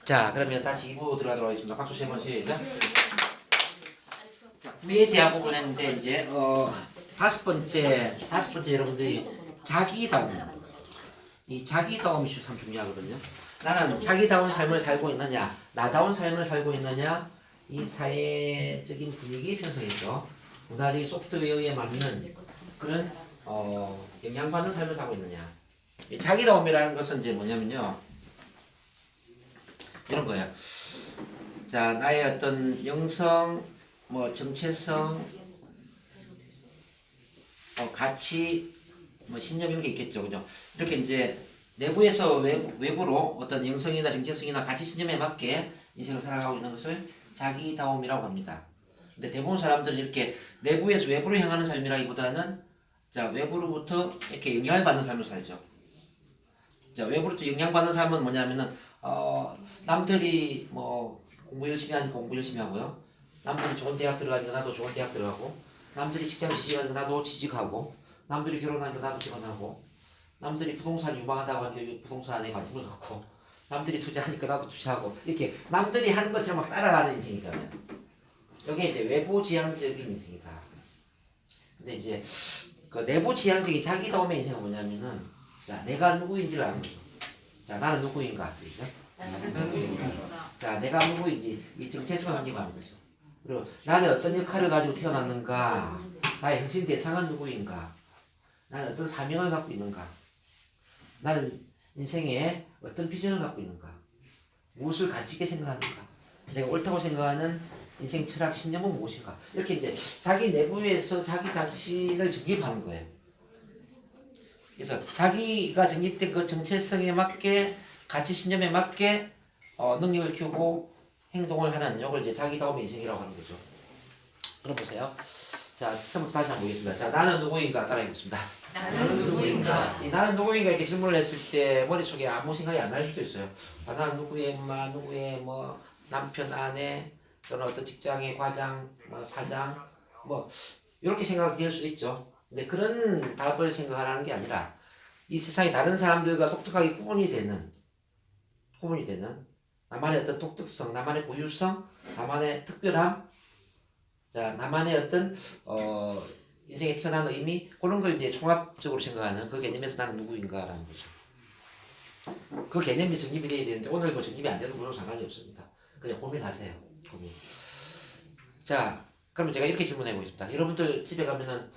자, 그러면 다시 2부 들어가도록 하겠습니다. 박수 3번 시작. 자, 부에 대한 부분을 했는데 이제 다섯 번째 여러분들이 자기다움. 이 자기다움이 참 중요하거든요. 나는 자기다운 삶을 살고 있느냐, 나다운 삶을 살고 있느냐, 이 사회적인 분위기 편성에서 문화리 소프트웨어에 맞는 그런 영향받는 삶을 살고 있느냐. 이 자기다움이라는 것은 이제 뭐냐면요, 이런 거예요. 자, 나의 어떤 영성, 뭐 정체성, 가치, 뭐 신념 이런 게 있겠죠, 그죠? 이렇게 이제 내부에서 외부로 어떤 영성이나 정체성이나 가치 신념에 맞게 인생을 살아가고 있는 것을 자기다움이라고 합니다. 근데 대부분 사람들은 이렇게 내부에서 외부로 향하는 삶이라기보다는 자, 외부로부터 이렇게 영향을 받는 삶을 살죠. 자, 외부로부터 영향받는 삶은 뭐냐면은 남들이 뭐 공부 열심히 하니까 공부 열심히 하고요. 남들이 좋은 대학 들어가니까 나도 좋은 대학 들어가고, 남들이 직장 취직하니까 나도 취직하고, 남들이 결혼하니까 나도 결혼하고, 남들이 부동산 유망하다고 하니까 부동산에 관심을 갖고, 남들이 투자하니까 나도 투자하고, 이렇게 남들이 하는 것처럼 막 따라가는 인생이잖아요. 이게 이제 외부 지향적인 인생이다. 근데 이제 그 내부 지향적인 자기다움의 인생은 뭐냐면은, 자, 내가 누구인지를 아는 거죠. 자, 나는 누구인가? 자, 내가 누구인지 이 정체성을 한게 아는 거죠. 그리고 나는 어떤 역할을 가지고 태어났는가? 나의核心 대상은 누구인가? 나는 어떤 사명을 갖고 있는가? 나는 인생에 어떤 비전을 갖고 있는가? 무엇을 가치 있게 생각하는가? 내가 옳다고 생각하는 인생 철학 신념은 무엇인가? 이렇게 이제 자기 내부에서 자기 자신을 정립하는 거예요. 그래서 자기가 정립된 그 정체성에 맞게 가치 신념에 맞게 능력을 키우고 행동을 하는 이걸 이제 자기다움의 인생이라고 하는 거죠. 그럼 보세요. 자, 처음부터 다시 한번 보겠습니다. 자, 나는 누구인가 따라해보겠습니다. 나는 누구인가? 이 나는 누구인가 이렇게 질문을 했을 때 머릿속에 아무 생각이 안 날 수도 있어요. 아, 나는 누구의 엄마, 누구의 뭐 남편, 아내, 또는 어떤 직장의 과장, 뭐 사장, 뭐 이렇게 생각이 될 수도 있죠. 근데 그런 답을 생각하라는 게 아니라 이 세상에 다른 사람들과 독특하게 구분이 되는 나만의 어떤 독특성, 나만의 고유성, 나만의 특별함, 자, 나만의 어떤 인생에 태어난 의미, 그런 걸 이제 종합적으로 생각하는 그 개념에서 나는 누구인가라는 거죠. 그 개념이 정립이 되어야 되는데 오늘 뭐 정립이 안 돼도 물론 상관이 없습니다. 그냥 고민하세요. 고민. 자, 그러면 제가 이렇게 질문해 보겠습니다. 여러분들 집에 가면은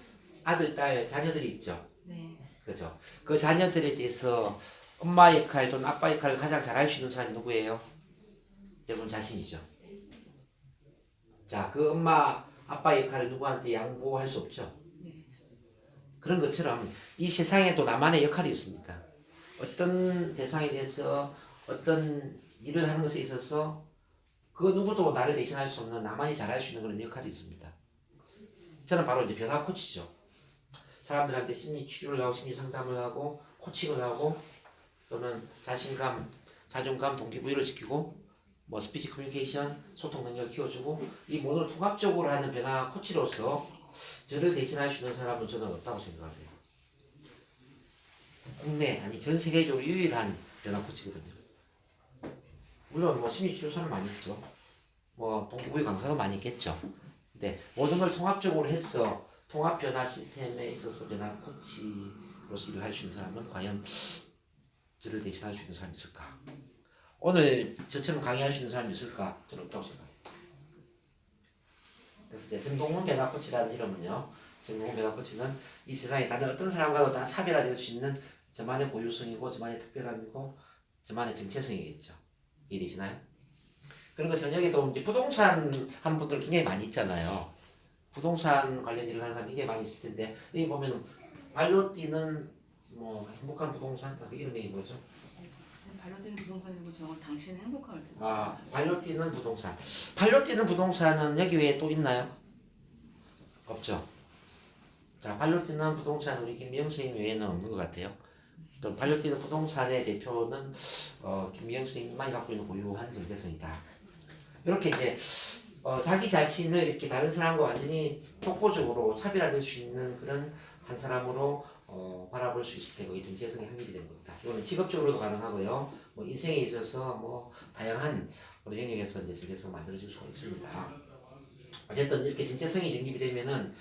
아들, 딸, 자녀들이 있죠. 네. 그렇죠. 그 자녀들에 대해서 엄마 역할 또는 아빠 역할을 가장 잘할 수 있는 사람이 누구예요? 여러분 자신이죠. 자, 그 엄마, 아빠 역할을 누구한테 양보할 수 없죠. 네. 그런 것처럼 이 세상에도 나만의 역할이 있습니다. 어떤 대상에 대해서 어떤 일을 하는 것에 있어서 그 누구도 나를 대신할 수 없는 나만이 잘할 수 있는 그런 역할이 있습니다. 저는 바로 이제 변화 코치죠. 사람들한테 심리 치료를 하고 심리 상담을 하고 코칭을 하고 또는 자신감, 자존감, 동기부여를 시키고 뭐 스피치 커뮤니케이션, 소통 능력을 키워주고 이 모든 통합적으로 하는 변화 코치로서 저를 대신할 수 있는 사람은 저는 없다고 생각해요. 국내 아니 전 세계적으로 유일한 변화 코치거든요. 물론 뭐 심리치료사는 많이 있죠. 뭐 동기부여 강사도 많이 있겠죠. 근데 모든 걸 통합적으로 해서 통합 변화 시스템에 있어서 변화 코치로서 일을 할 수 있는 사람은 과연 저를 대신할 수 있는 사람이 있을까? 오늘 저처럼 강의할 수 있는 사람이 있을까? 저는 없다고 생각해요. 그래서 이제 정동훈 변화 코치라는 이름은요. 정동훈 변화 코치는 이 세상에 다른 어떤 사람과도 다 차별화될 수 있는 저만의 고유성이고 저만의 특별함이고 저만의 정체성이겠죠. 이해되시나요? 그런 거 저녁에도 이제 부동산 하는 분들 굉장히 많이 있잖아요. 부동산 관련 일을 하는 사람이 굉장히 많이 있을 텐데 여기 보면 발로 뛰는 뭐 행복한 부동산 그 이름이 뭐죠? 발로 뛰는 부동산이고 저 당신은 행복함을 쓰죠. 아, 발로 뛰는 부동산. 발로 뛰는 부동산은 여기 외에 또 있나요? 없죠. 자, 발로 뛰는 부동산 우리 김미영 선생님 외에는 없는 것 같아요. 또 발로 뛰는 부동산의 대표는 김미영 선생님만이 갖고 있는 고유한 정체성이다. 이렇게 이제 자기 자신을 이렇게 다른 사람과 완전히 독보적으로 차별화될 수 있는 그런 한 사람으로 바라볼 수 있을 때 그게 정체성의 확립이 되는 겁니다. 이거는 직업적으로도 가능하고요. 뭐 인생에 있어서 뭐 다양한 우리 영역에서 이제 정체성을 만들어질 수가 있습니다. 어쨌든 이렇게 정체성이 정립이 되면은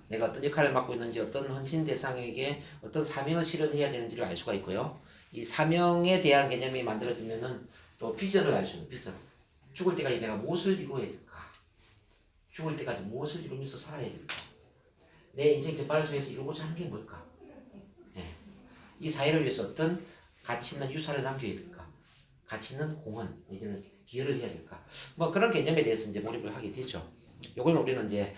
내가 어떤 역할을 맡고 있는지 어떤 헌신 대상에게 어떤 사명을 실현해야 되는지를 알 수가 있고요. 이 사명에 대한 개념이 만들어지면은 또 비전을 알 수 있는 비전. 죽을 때까지 내가 무엇을 이루어야 될까? 죽을 때까지 무엇을 이루면서 살아야 될까? 내 인생 전반을 통해서 이루고자 하는 게 뭘까? 네. 이 사회를 위해서 어떤 가치 있는 유산을 남겨야 될까? 가치 있는 공헌, 내지는 기여를 해야 될까? 뭐 그런 개념에 대해서 이제 몰입을 하게 되죠. 요걸 우리는 이제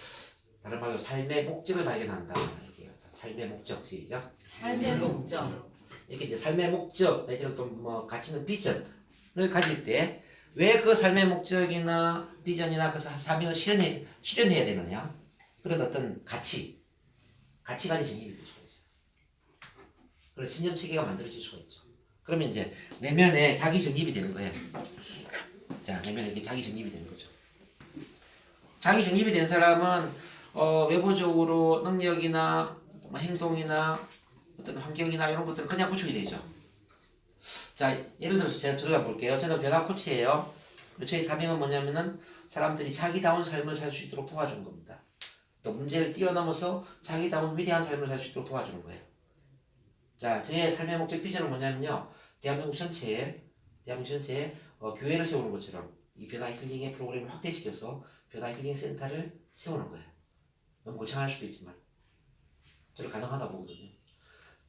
다른 말로 삶의 목적을 발견한다. 이렇게 삶의 목적, 시작. 삶의 목적. 이렇게 이제 삶의 목적, 내지는 또 뭐 가치 있는 비전을 가질 때 왜 그 삶의 목적이나 비전이나 그 사명을 실현해야 되느냐? 그런 어떤 가치관이 정립이 될 수가 있어요. 그런 신념 체계가 만들어질 수가 있죠. 그러면 이제 내면에 자기 정립이 되는 거예요. 자, 내면에 이게 자기 정립이 되는 거죠. 자기 정립이 된 사람은 외부적으로 능력이나 뭐 행동이나 어떤 환경이나 이런 것들은 그냥 구축이 되죠. 자, 예를 들어서 제가 들어가 볼게요. 저는 변화 코치예요. 저희 사명은 뭐냐면은 사람들이 자기다운 삶을 살 수 있도록 도와주는 겁니다. 또 문제를 뛰어넘어서 자기다운 위대한 삶을 살 수 있도록 도와주는 거예요. 자, 제 삶의 목적 비전은 뭐냐면요. 대한민국 전체에 교회를 세우는 것처럼 이 변화 힐링의 프로그램을 확대시켜서 변화 힐링 센터를 세우는 거예요. 너무 거창할 수도 있지만 저는 가능하다 보거든요.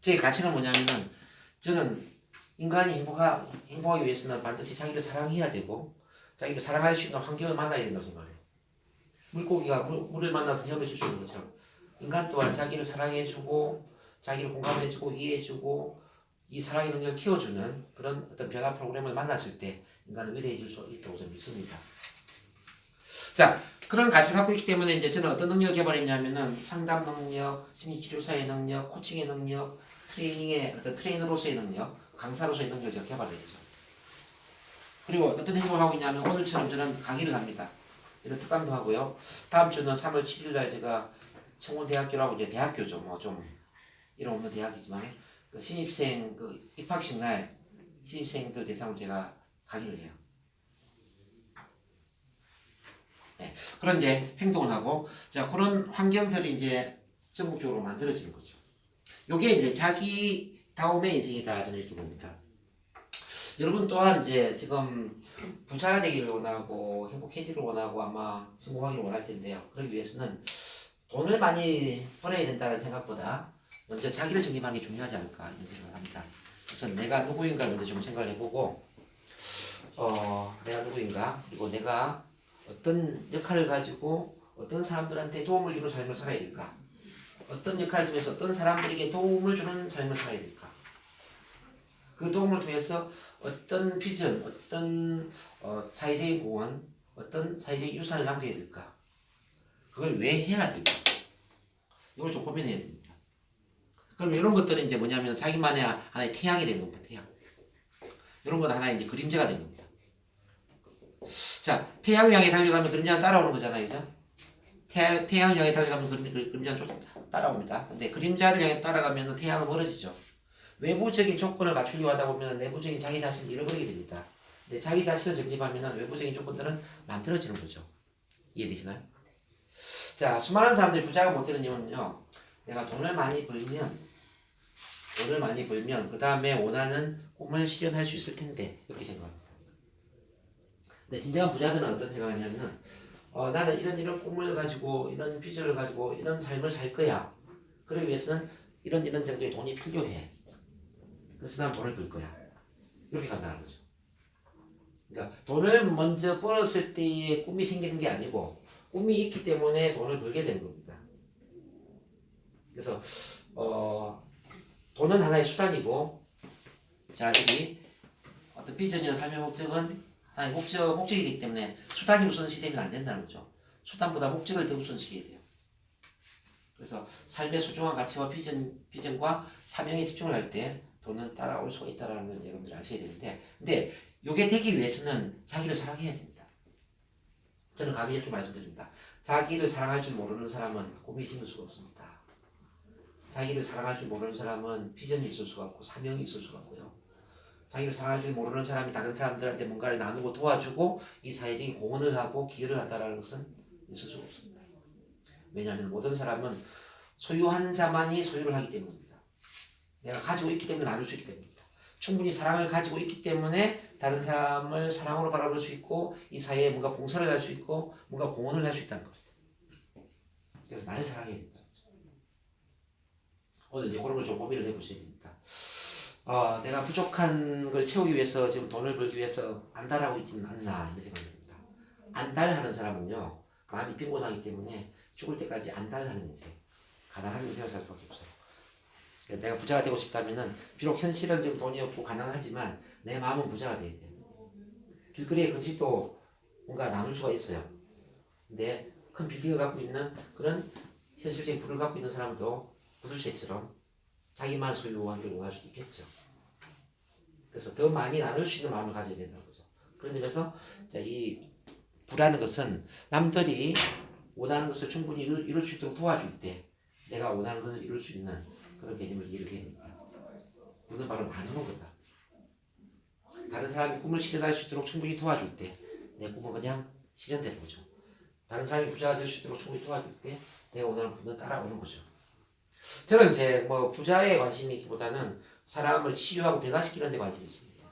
제 가치는 뭐냐면은 저는 인간이 행복하기 위해서는 반드시 자기를 사랑해야 되고 자기를 사랑할 수 있는 환경을 만나야 된다고 생각해요. 물고기가 물을 만나서 헤엄칠 수 있는 것처럼 인간 또한 자기를 사랑해주고 자기를 공감해주고 이해해주고 이 사랑의 능력을 키워주는 그런 어떤 변화 프로그램을 만났을 때 인간은 위대해질 수 있다고 저는 믿습니다. 자, 그런 가치를 갖고 있기 때문에 이제 저는 어떤 능력을 개발했냐면은 상담 능력, 심리치료사의 능력, 코칭의 능력, 트레이너로서의 능력, 강사로서의 능력을 제가 개발했죠. 그리고 어떤 행동을 하고 있냐면 오늘처럼 저는 강의를 합니다. 이런 특강도 하고요. 다음 주는 3월 7일 날 제가 청운대학교라고 이제 대학교죠. 뭐 좀 이름 없는 대학이지만 그 신입생 그 입학식 날 신입생들 대상으로 제가 강의를 해요. 네, 그런 이제 행동을 하고 자 그런 환경들이 이제 전국적으로 만들어지는 거죠. 요게 이제 자기다움의 인생이다 저는 이렇게 봅니다. 여러분 또한 이제 지금 부자 되기를 원하고 행복해지기를 원하고 아마 성공하기를 원할 텐데요. 그러기 위해서는 돈을 많이 벌어야 된다는 생각보다 먼저 자기를 정립하는 게 중요하지 않을까 이런 생각을 합니다. 그래서 내가 누구인가 먼저 좀 생각을 해보고 내가 누구인가 그리고 내가 어떤 역할을 가지고 어떤 사람들한테 도움을 주는 삶을 살아야 될까 어떤 역할을 통해서 어떤 사람들에게 도움을 주는 삶을 살아야 될까 그 도움을 통해서 어떤 비전, 어떤 사회적인 공헌, 어떤 사회적인 유산을 남겨야 될까 그걸 왜 해야 될까 이걸 좀 고민해야 됩니다. 그럼 이런 것들은 이제 뭐냐면 자기만의 하나의 태양이 되는 겁니다. 태양. 이런 건 하나의 이제 그림자가 되는 겁니다. 자, 태양을 향해 달려가면 그림자는 따라오는 거잖아요. 그죠? 태양을 향해 달려가면 그림자는 좀 따라옵니다. 근데 그림자를 향해 따라가면 태양은 멀어지죠. 외부적인 조건을 갖추려고 하다 보면 내부적인 자기 자신을 잃어버리게 됩니다. 근데 자기 자신을 정립하면 외부적인 조건들은 만들어지는 거죠. 이해되시나요? 자, 수많은 사람들이 부자가 못 되는 이유는요. 내가 돈을 많이 벌면 그 다음에 원하는 꿈을 실현할 수 있을 텐데 이렇게 생각합니다. 근데 진정한 부자들은 어떤 생각하냐면은 나는 이런 꿈을 가지고 이런 비전을 가지고 이런 삶을 살 거야. 그러기 위해서는 이런 정도의 돈이 필요해. 그래서 난 돈을 벌 거야. 이렇게 간다는 거죠. 그러니까 돈을 먼저 벌었을 때의 꿈이 생기는 게 아니고 꿈이 있기 때문에 돈을 벌게 되는 겁니다. 그래서 돈은 하나의 수단이고 자 여기 어떤 비전이나 삶의 목적은 하나의 목적이기 때문에 수단이 우선시되면 안 된다는 거죠. 수단보다 목적을 더 우선시해야 돼요. 그래서 삶의 소중한 가치와 비전과 사명에 집중을 할 때 돈은 따라올 수가 있다는 걸 여러분들 아셔야 되는데 근데 이게 되기 위해서는 자기를 사랑해야 됩니다. 저는 감히 이렇게 말씀드립니다. 자기를 사랑할 줄 모르는 사람은 꿈이 생길 수가 없습니다. 자기를 사랑할 줄 모르는 사람은 비전이 있을 수가 없고 사명이 있을 수가 없고요. 자기를 사랑할 줄 모르는 사람이 다른 사람들한테 뭔가를 나누고 도와주고 이 사회적인 공헌을 하고 기여를 한다는 것은 있을 수가 없습니다. 왜냐하면 모든 사람은 소유한 자만이 소유를 하기 때문입니다. 내가 가지고 있기 때문에 나눌 수 있기 때문입니다. 충분히 사랑을 가지고 있기 때문에 다른 사람을 사랑으로 바라볼 수 있고 이 사회에 뭔가 봉사를 할 수 있고 뭔가 공헌을 할 수 있다는 겁니다. 그래서 나를 사랑해야 된다. 오늘 이제 그런 걸 좀 고민을 해보셔야 됩니다. 내가 부족한 걸 채우기 위해서 지금 돈을 벌기 위해서 안달하고 있지는 않나 이런 생각이 듭니다. 안달하는 사람은요 마음이 빈곤하기 때문에 죽을 때까지 안달하는 인생, 가난한 인생을 살 수밖에 없어요. 내가 부자가 되고 싶다면은 비록 현실은 지금 돈이 없고 가난하지만 내 마음은 부자가 돼야 돼요. 길거리에 근식도 뭔가 나눌 수가 있어요. 근데 큰 빌딩을 갖고 있는 그런 현실적인 부를 갖고 있는 사람도 부두새처럼 자기만 소유한 걸 원할 수도 있겠죠. 그래서 더 많이 나눌 수 있는 마음을 가져야 된다는 거죠. 그런 점에서 이 부라는 것은 남들이 원하는 것을 충분히 이룰 수 있도록 도와줄 때 내가 원하는 것을 이룰 수 있는 그런 개념을 이해를 해야 됩니다. 부는 바로 나누는 거다. 다른 사람이 꿈을 실현할 수 있도록 충분히 도와줄 때 내 꿈은 그냥 실현되는 거죠. 다른 사람이 부자가 될 수 있도록 충분히 도와줄 때 내가 원하는 부는 따라오는 거죠. 저는 이제 뭐 부자에 관심이 있기보다는 사람을 치유하고 변화시키는 데 관심이 있습니다.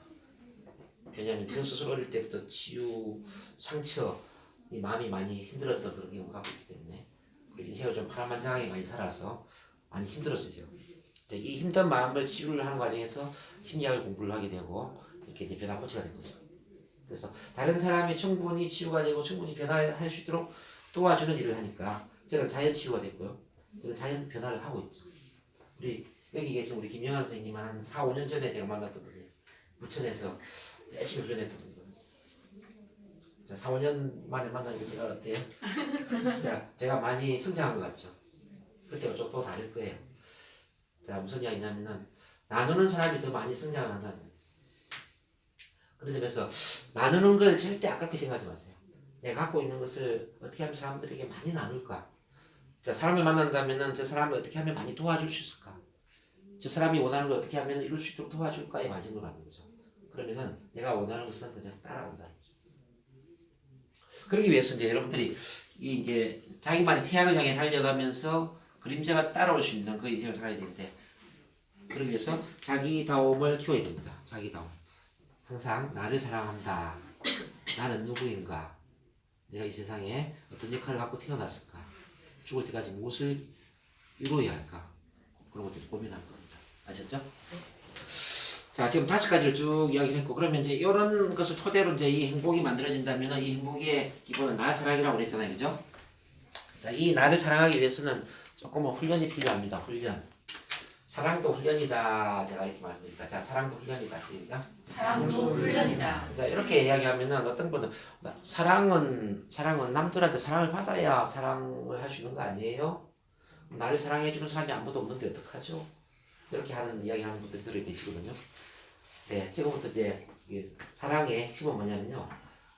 왜냐하면 저 스스로 어릴 때부터 치유, 상처, 이 마음이 많이 힘들었던 그런 경험을 갖고 있기 때문에 그리고 인생을 좀 파란만장하게 많이 살아서 많이 힘들었어요. 이 힘든 마음을 치유를 하는 과정에서 심리학을 공부를 하게 되고 이렇게 이제 변화 코치가 된 거죠. 그래서 다른 사람이 충분히 치유가 되고 충분히 변화할 수 있도록 도와주는 일을 하니까 저는 자연 치유가 됐고요. 저는 자연 변화를 하고 있죠. 우리 여기 계신 우리 김영환 선생님은 한 4, 5년 전에 제가 만났던 분이에요. 부천에서 열심히 훈련했던 분이거든요. 자, 4, 5년 만에 만나니까 제가 어때요? 자, 제가 많이 성장한 것 같죠? 그때가 좀 더 다를 거예요. 자, 무슨 이야기냐면은 나누는 사람이 더 많이 성장을 한다는 거죠. 그런 점에서 나누는 걸 절대 아깝게 생각하지 마세요. 내가 갖고 있는 것을 어떻게 하면 사람들에게 많이 나눌까? 자, 사람을 만난다면은 저 사람을 어떻게 하면 많이 도와줄 수 있을까? 저 사람이 원하는 걸 어떻게 하면 이룰 수 있도록 도와줄까에 관심을 갖는 거죠. 그러면은 내가 원하는 것은 그냥 따라온다는 거죠. 그러기 위해서 이제 여러분들이 이제 자기만의 태양을 향해 달려가면서 그림자가 따라올 수 있는 그 인생을 살아야 되는데 그러기 위해서 자기다움을 키워야 됩니다. 자기다움. 항상 나를 사랑한다. 나는 누구인가? 내가 이 세상에 어떤 역할을 갖고 태어났을까? 죽을 때까지 무엇을 이루어야 할까? 그런 것들을 고민하는 겁니다. 아셨죠? 자, 지금 5가지를 쭉 이야기했고, 그러면 이제 이런 것을 토대로 이제 이 행복이 만들어진다면 이 행복의 기본은 나 사랑이라고 그랬잖아요. 그죠? 자, 이 나를 사랑하기 위해서는 조금은 훈련이 필요합니다. 훈련. 사랑도 훈련이다. 제가 이렇게 말씀드립니다. 자, 사랑도 훈련이다. 시작. 사랑도 훈련이다. 자, 이렇게 이야기하면은 어떤 분은 사랑은 남들한테 사랑을 받아야 사랑을 할 수 있는 거 아니에요? 나를 사랑해주는 사람이 아무도 없는데 어떡하죠? 이렇게 하는 이야기하는 분들이 들어 계시거든요. 네, 지금부터 이제 사랑의 핵심은 뭐냐면요.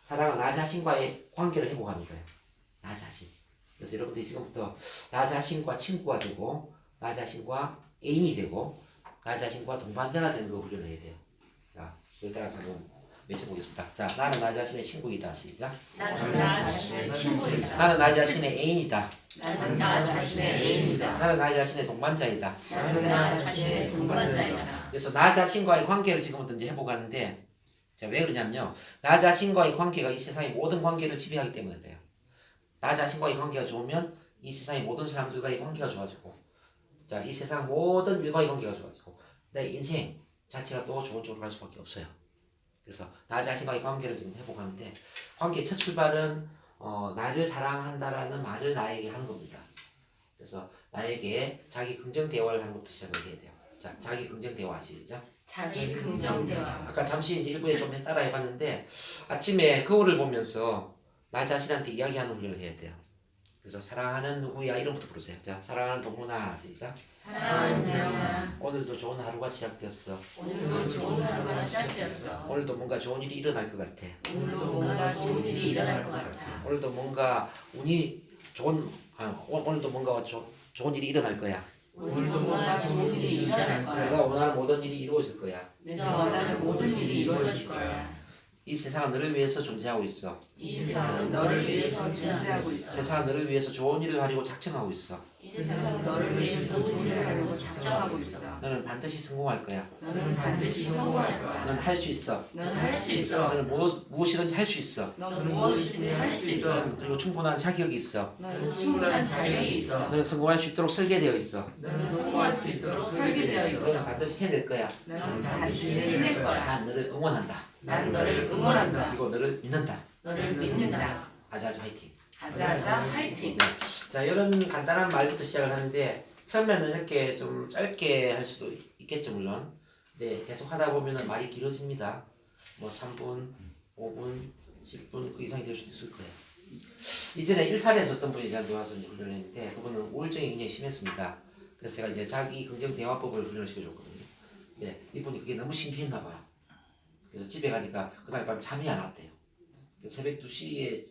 사랑은 나 자신과의 관계를 회복하는 거예요. 나 자신. 그래서 여러분들이 지금부터 나 자신과 친구가 되고 나 자신과 애인이 되고 나 자신과 동반자가 되는 거 훈련을 해야 돼요. 자, 이걸 따라서 한번 외쳐보겠습니다. 자, 나는 나 자신의 친구이다. 시작. 나는 나 자신의 친구이다. 나는 나 자신의 애인이다. 나는 나 자신의 애인이다. 나는 나 자신의 동반자이다. 나는 나 자신의 동반자이다. 그래서 나 자신과의 관계를 지금부터 이제 해보가는데, 자, 왜 그러냐면요. 나 자신과의 관계가 이 세상의 모든 관계를 지배하기 때문에 그래요. 나 자신과의 관계가 좋으면 이 세상의 모든 사람들과의 관계가 좋아지고, 자, 이 세상 모든 일과의 관계가 좋아지고, 내 인생 자체가 또 좋은 쪽으로 갈 수밖에 없어요. 그래서 나 자신과의 관계를 지금 해보가는데, 관계의 첫 출발은 나를 사랑한다라는 말을 나에게 하는 겁니다. 그래서 나에게 자기 긍정 대화를 하는 것부터 시작을 해야 돼요. 자, 자기 긍정 대화 시작. 자기 긍정 대화. 아까 잠시 이제 일부에 좀 따라 해봤는데 아침에 거울을 보면서 나 자신한테 이야기하는 훈련을 해야 돼요. 그래서 사랑하는 누구야 이름부터 부르세요. 자, 사랑하는 동문아 시작. 사랑하는 동문아. 오늘도 좋은 하루가 시작되었어. 오늘도 좋은 하루가 시작되었어. 오늘도 뭔가 좋은 일이 일어날 것 같아. 오늘도 뭔가 좋은 일이 일어날 것 같아. 오늘도 뭔가 운이 좋은 오늘도 뭔가 좋은 일이 일어날 거야. 오늘도 뭔가 좋은 일이 일어날 거야. 내가 원하는 모든 일이 이루어질 거야. 내가 원하는 모든 일이 이루어질 거야. 이 세상은 너를 위해서 존재하고 있어. 이 세상은 너를 위해서 존재하고 있어. 세상은 너를 위해서 좋은 일을 하려고 작정하고 있어. 이 세상은 너를 위해서 좋은 일을 하려고 작정하고 있어. 너는 반드시 성공할 거야. 너는 반드시 성공할 거야. 너는 할 수 있어. 너는 할 수 있어. 너는 무엇이든지 할 수 있어. 너는 무엇이든지 할 수 있어. 그리고 충분한 자격이 있어. 너는 충분한 자격이 있어. 너는 성공할 수 있도록 설계되어 있어. 너는 성공할 수 있도록 설계되어 있어. 너는 반드시 해낼 거야. 너는 반드시 해낼 거야. 난 너를 응원한다. 난 너를 응원한다. 그리고 너를 믿는다. 너를 믿는다. 아자아자 화이팅. 아자아자 화이팅. 자, 이런 간단한 말부터 시작을 하는데 처음에는 이렇게 좀 짧게 할 수도 있겠죠, 물론. 네, 계속 하다 보면은 말이 길어집니다. 뭐 3분, 5분, 10분 그 이상이 될 수도 있을 거예요. 이전에 일산에서 어떤 분이 저한테 와서 이제 훈련을 했는데 그분은 우울증이 굉장히 심했습니다. 그래서 제가 이제 자기 긍정 대화법을 훈련을 시켜줬거든요. 네, 이분이 그게 너무 신기했나 봐요. 그래서 집에 가니까 그날 밤 잠이 안 왔대요. 새벽 2시에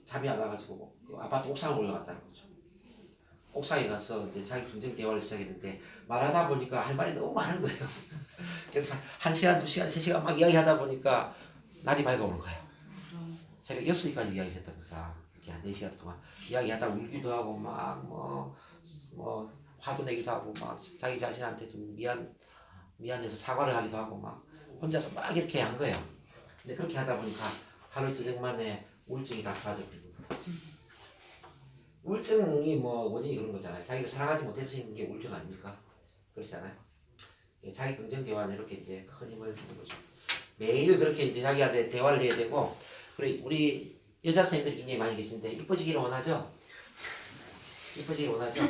잠이 안 와가지고 그 아파트 옥상을 올라갔다는 거죠. 옥상에 가서 이제 자기 긍정 대화를 시작했는데 말하다 보니까 할 말이 너무 많은 거예요. 그래서 1시간, 2시간, 3시간 막 이야기하다 보니까 날이 밝아오는 거예요. 새벽 6시까지 이야기를 했답니다. 이렇게 한 4시간 동안 이야기하다 울기도 하고 막 뭐 화도 내기도 하고 막 자기 자신한테 좀 미안해서 사과를 하기도 하고 막 혼자서 막 이렇게 한 거예요. 근데 그렇게 하다 보니까 하루 저녁 만에 우울증이 다 사라져버린 겁니다. 우울증이 뭐 원인이 그런 거잖아요. 자기를 사랑하지 못해서 있는 게 우울증 아닙니까? 그렇지 않아요? 자기 긍정 대화는 이렇게 이제 큰 힘을 주는 거죠. 매일 그렇게 이제 자기한테 대화를 해야 되고, 그리고 우리 여자 선생님들이 굉장히 많이 계신데 이뻐지기를 원하죠? 이뻐지기를 원하죠?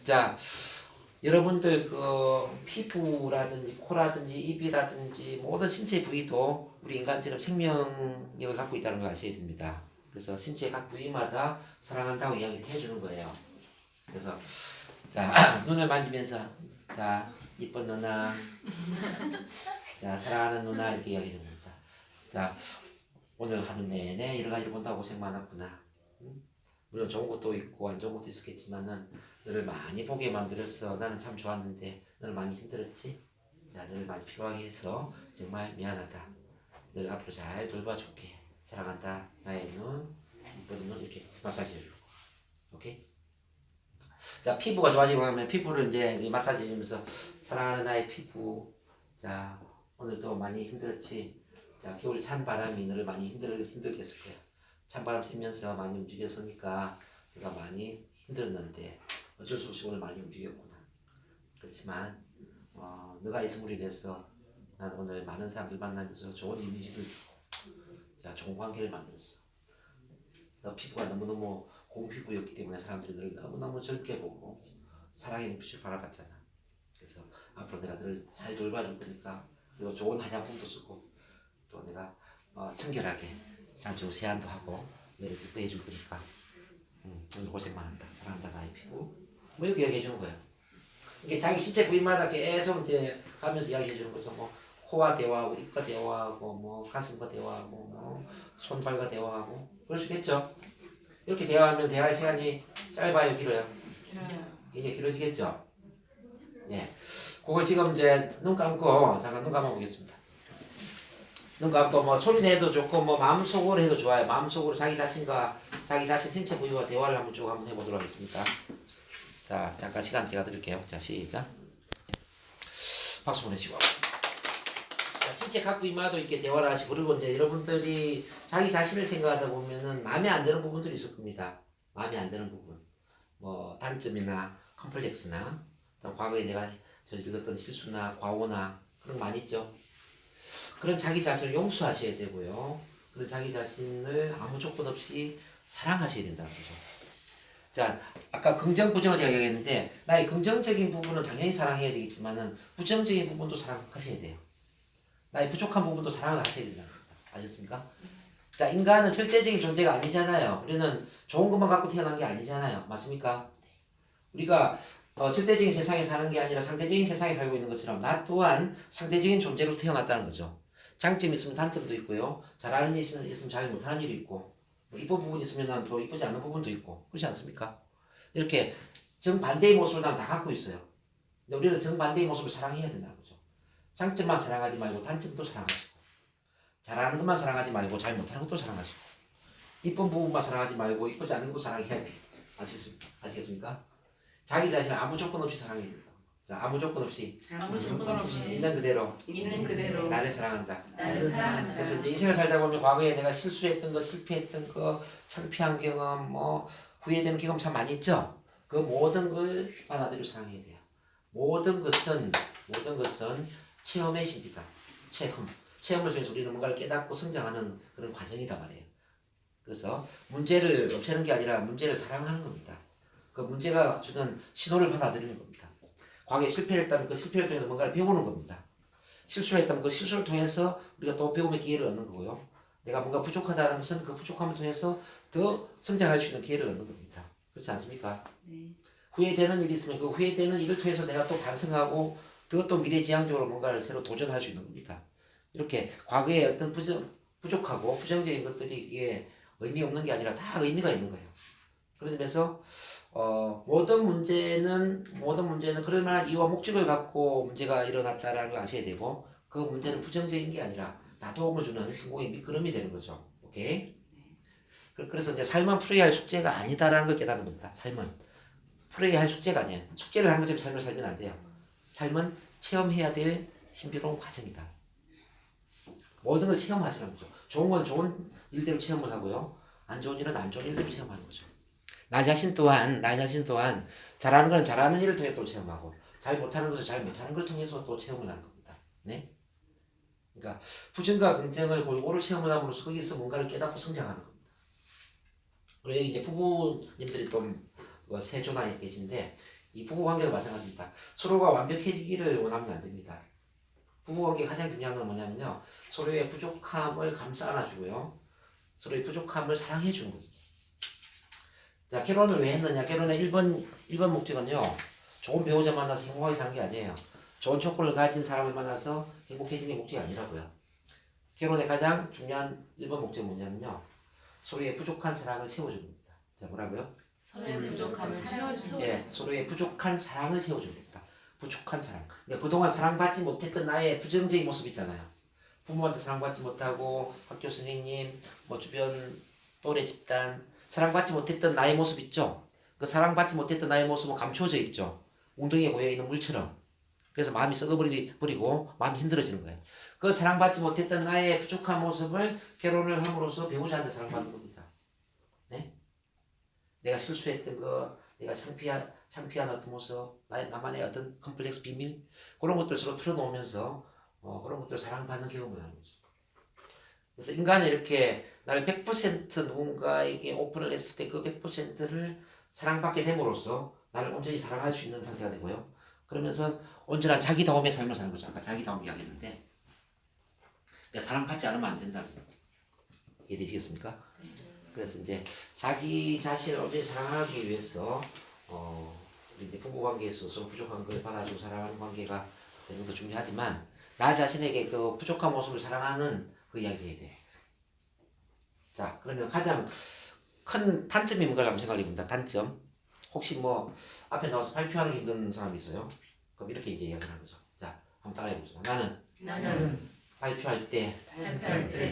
자, 여러분들 그 피부라든지 코라든지 입이라든지 모든 신체 부위도 우리 인간처럼 생명력을 갖고 있다는 걸 아셔야 됩니다. 그래서 신체 각 부위마다 사랑한다고 이야기를 해주는 거예요. 그래서 자 눈을 만지면서 자 이쁜 누나, 자 사랑하는 누나 이렇게 이야기해 줍니다. 자 오늘 하루 내내 여러 가지를 본다고 고생 많았구나. 물론 좋은 것도 있고 안 좋은 것도 있었겠지만은 너를 많이 보게 만들어서 나는 참 좋았는데 너를 많이 힘들었지? 자 너를 많이 필요하게 해서 정말 미안하다. 너를 앞으로 잘 돌봐줄게. 사랑한다. 나의 눈, 이쁜 눈 이렇게 마사지 해주고. 오케이? 자 피부가 좋아지고 하면 피부를 이제 마사지 해주면서 사랑하는 나의 피부. 자 오늘도 많이 힘들었지? 자 겨울 찬 바람이 너를 많이 힘들게 했을 거야. 찬바람 쐬면서 많이 움직였으니까 내가 많이 힘들었는데 어쩔 수 없이 오늘 많이 움직였구나. 그렇지만 너가 있음으로 인해서 난 오늘 많은 사람들 만나면서 좋은 이미지를 주고 자 좋은 관계를 만들었어. 너 피부가 너무너무 공피부였기 때문에 사람들이 너를 너무너무 젊게 보고 사랑의 눈빛을 바라봤잖아. 그래서 앞으로 내가 너를 잘 돌봐줄 거니까 그리고 좋은 화장품도 쓰고 또 내가 청결하게 자주 세안도 하고 너를 기뻐해 줄 거니까 오늘 고생 많았다. 사랑한다 나의 피부. 뭐 이렇게 이야기해 주는 거예요. 이게 자기 신체 부위마다 계속 이제 가면서 이야기해 주는 거죠. 뭐 코와 대화하고 입과 대화하고 뭐 가슴과 대화하고 뭐 손발과 대화하고 그럴 수 있겠죠. 이렇게 대화하면 대화할 시간이 짧아요, 길어요? 이게 길어지겠죠. 네, 그걸 지금 이제 눈 감고 잠깐 눈 감아 보겠습니다. 눈 감고 뭐 소리 내도 좋고 뭐 마음속으로 해도 좋아요. 마음속으로 자기 자신과 자기 자신 신체 부위와 대화를 한번 쭉 한번 해보도록 하겠습니다. 자, 잠깐 시간 제가 드릴게요. 자, 시작. 박수 보내시고. 자, 신체 각 부위마다 이렇게 대화를 하시고 그리고 이제 여러분들이 자기 자신을 생각하다 보면은 마음에 안 드는 부분들이 있을 겁니다. 마음에 안 드는 부분. 뭐 단점이나 컴플렉스나 과거에 내가 저질렀던 실수나 과오나 그런 거 많이 있죠. 그런 자기 자신을 용서하셔야 되고요. 그런 자기 자신을 아무 조건 없이 사랑하셔야 된다는 거죠. 자, 아까 긍정, 부정을 제가 얘기했는데 나의 긍정적인 부분은 당연히 사랑해야 되겠지만은 부정적인 부분도 사랑하셔야 돼요. 나의 부족한 부분도 사랑을 하셔야 된다는 겁니다. 아셨습니까? 자, 인간은 절대적인 존재가 아니잖아요. 우리는 좋은 것만 갖고 태어난 게 아니잖아요. 맞습니까? 우리가 절대적인 세상에 사는 게 아니라 상대적인 세상에 살고 있는 것처럼 나 또한 상대적인 존재로 태어났다는 거죠. 장점이 있으면 단점도 있고요. 잘하는 일이 있으면 잘 못하는 일이 있고 뭐 이쁜 부분이 있으면 또 이쁘지 않은 부분도 있고 그렇지 않습니까? 이렇게 정반대의 모습을 나는 다 갖고 있어요. 근데 우리는 정반대의 모습을 사랑해야 된다는 거죠. 장점만 사랑하지 말고 단점도 사랑하시고, 잘하는 것만 사랑하지 말고 잘 못하는 것도 사랑하시고, 이쁜 부분만 사랑하지 말고 이쁘지 않은 것도 사랑해야 돼. 아시겠습니까? 자기 자신을 아무 조건 없이 사랑해야 된다. 자, 아무 조건 없이 아무 조건 없이 있는 그대로 있는 그대로 나를 사랑한다. 나를 사랑한다. 그래서 이제 인생을 살다 보면 과거에 내가 실수했던 거, 실패했던 거, 창피한 경험, 뭐 후회되는 경험 참 많이 있죠. 그 모든 걸 받아들이고 사랑해야 돼요. 모든 것은 체험의 신비다. 체험을 통해서 우리는 뭔가를 깨닫고 성장하는 그런 과정이다 말이에요. 그래서 문제를 없애는 게 아니라 문제를 사랑하는 겁니다. 그 문제가 주는 신호를 받아들이는 겁니다. 과거에 실패를 했다면 그 실패를 통해서 뭔가를 배우는 겁니다. 실수를 했다면 그 실수를 통해서 우리가 또 배움의 기회를 얻는 거고요. 내가 뭔가 부족하다는 것은 그 부족함을 통해서 더 성장할 수 있는 기회를 얻는 겁니다. 그렇지 않습니까? 네. 후회되는 일이 있으면 그 후회되는 일을 통해서 내가 또 반성하고 또 미래지향적으로 뭔가를 새로 도전할 수 있는 겁니다. 이렇게 과거에 어떤 부족하고 부정적인 것들이 이게 의미 없는 게 아니라 다 의미가 있는 거예요. 그런 점에서 모든 문제는 그럴 만한 이유와 목적을 갖고 문제가 일어났다라는 걸 아셔야 되고, 그 문제는 부정적인 게 아니라 다 도움을 주는 성공의 미끄럼이 되는 거죠. 오케이? 그래서 이제 삶은 풀어야 할 숙제가 아니다라는 걸 깨닫는 겁니다. 삶은 풀어야 할 숙제가 아니에요. 숙제를 하는 것처럼 삶을 살면 안 돼요. 삶은 체험해야 될 신비로운 과정이다. 모든 걸 체험하시는 거죠. 좋은 건 좋은 일대로 체험을 하고요. 안 좋은 일은 안 좋은 일대로 체험하는 거죠. 나 자신 또한 잘하는 건 잘하는 일을 통해 또 체험하고, 잘 못하는 것을 잘 못하는 걸 통해서 또 체험을 하는 겁니다. 네? 그러니까 부정과 긍정을 골고루 체험을 함으로써 거기서 뭔가를 깨닫고 성장하는 겁니다. 그리고 이제 부부님들이 또 세조나 계신데, 이 부부 관계도 마찬가지입니다. 서로가 완벽해지기를 원하면 안 됩니다. 부부 관계 가장 중요한 건 뭐냐면요, 서로의 부족함을 감싸 안아주고요, 서로의 부족함을 사랑해 주는 겁니다. 자, 결혼을 왜 했느냐? 결혼의 1번 목적은요, 좋은 배우자 만나서 행복하게 사는 게 아니에요. 좋은 조건을 가진 사람을 만나서 행복해지는 게 목적이 아니라고요. 결혼의 가장 중요한 1번 목적은 뭐냐면요, 서로의 부족한 사랑을 채워주는 겁니다. 자, 뭐라고요? 서로의 부족함을 채워주고 예, 서로의 부족한 사랑을 채워주는 겁니다. 부족한 사랑. 그러니까 그동안 사랑받지 못했던 나의 부정적인 모습 있잖아요. 부모한테 사랑받지 못하고, 학교 선생님, 뭐 주변 또래 집단, 사랑받지 못했던 나의 모습 있죠? 그 사랑받지 못했던 나의 모습은 감춰져 있죠. 웅덩이에 모여있는 물처럼. 그래서 마음이 썩어버리고 마음이 힘들어지는 거예요. 그 사랑받지 못했던 나의 부족한 모습을 결혼을 함으로써 배우자한테 사랑받는 겁니다. 네? 내가 실수했던 거, 내가 창피한 어떤 모습, 나만의 어떤 컴플렉스 비밀, 그런 것들 서로 털어놓으면서 그런 것들 사랑받는 경험을 하는 거죠. 그래서 인간이 이렇게 나를 100% 누군가에게 오픈을 했을 때 그 100%를 사랑받게 됨으로써 나를 온전히 사랑할 수 있는 상태가 되고요. 그러면서 온전한 자기다움의 삶을 사는 거죠. 아까 자기다움 이야기했는데, 내가 사랑받지 않으면 안 된다는 거. 이해되시겠습니까? 그래서 이제 자기 자신을 온전히 사랑하기 위해서 우리 이제 부부 관계에 있어서 부족한 걸 받아주고 사랑하는 관계가 되는 것도 중요하지만, 나 자신에게 그 부족한 모습을 사랑하는 그 이야기 해야 돼. 자, 그러면 가장 큰 단점이 뭔가 한번 생각해 봅니다. 단점. 혹시 뭐 앞에 나와서 발표하는 게 힘든 사람이 있어요? 그럼 이렇게 이제 이야기를 하는 거죠. 자, 한번 따라해 보세요. 나는 발표할 때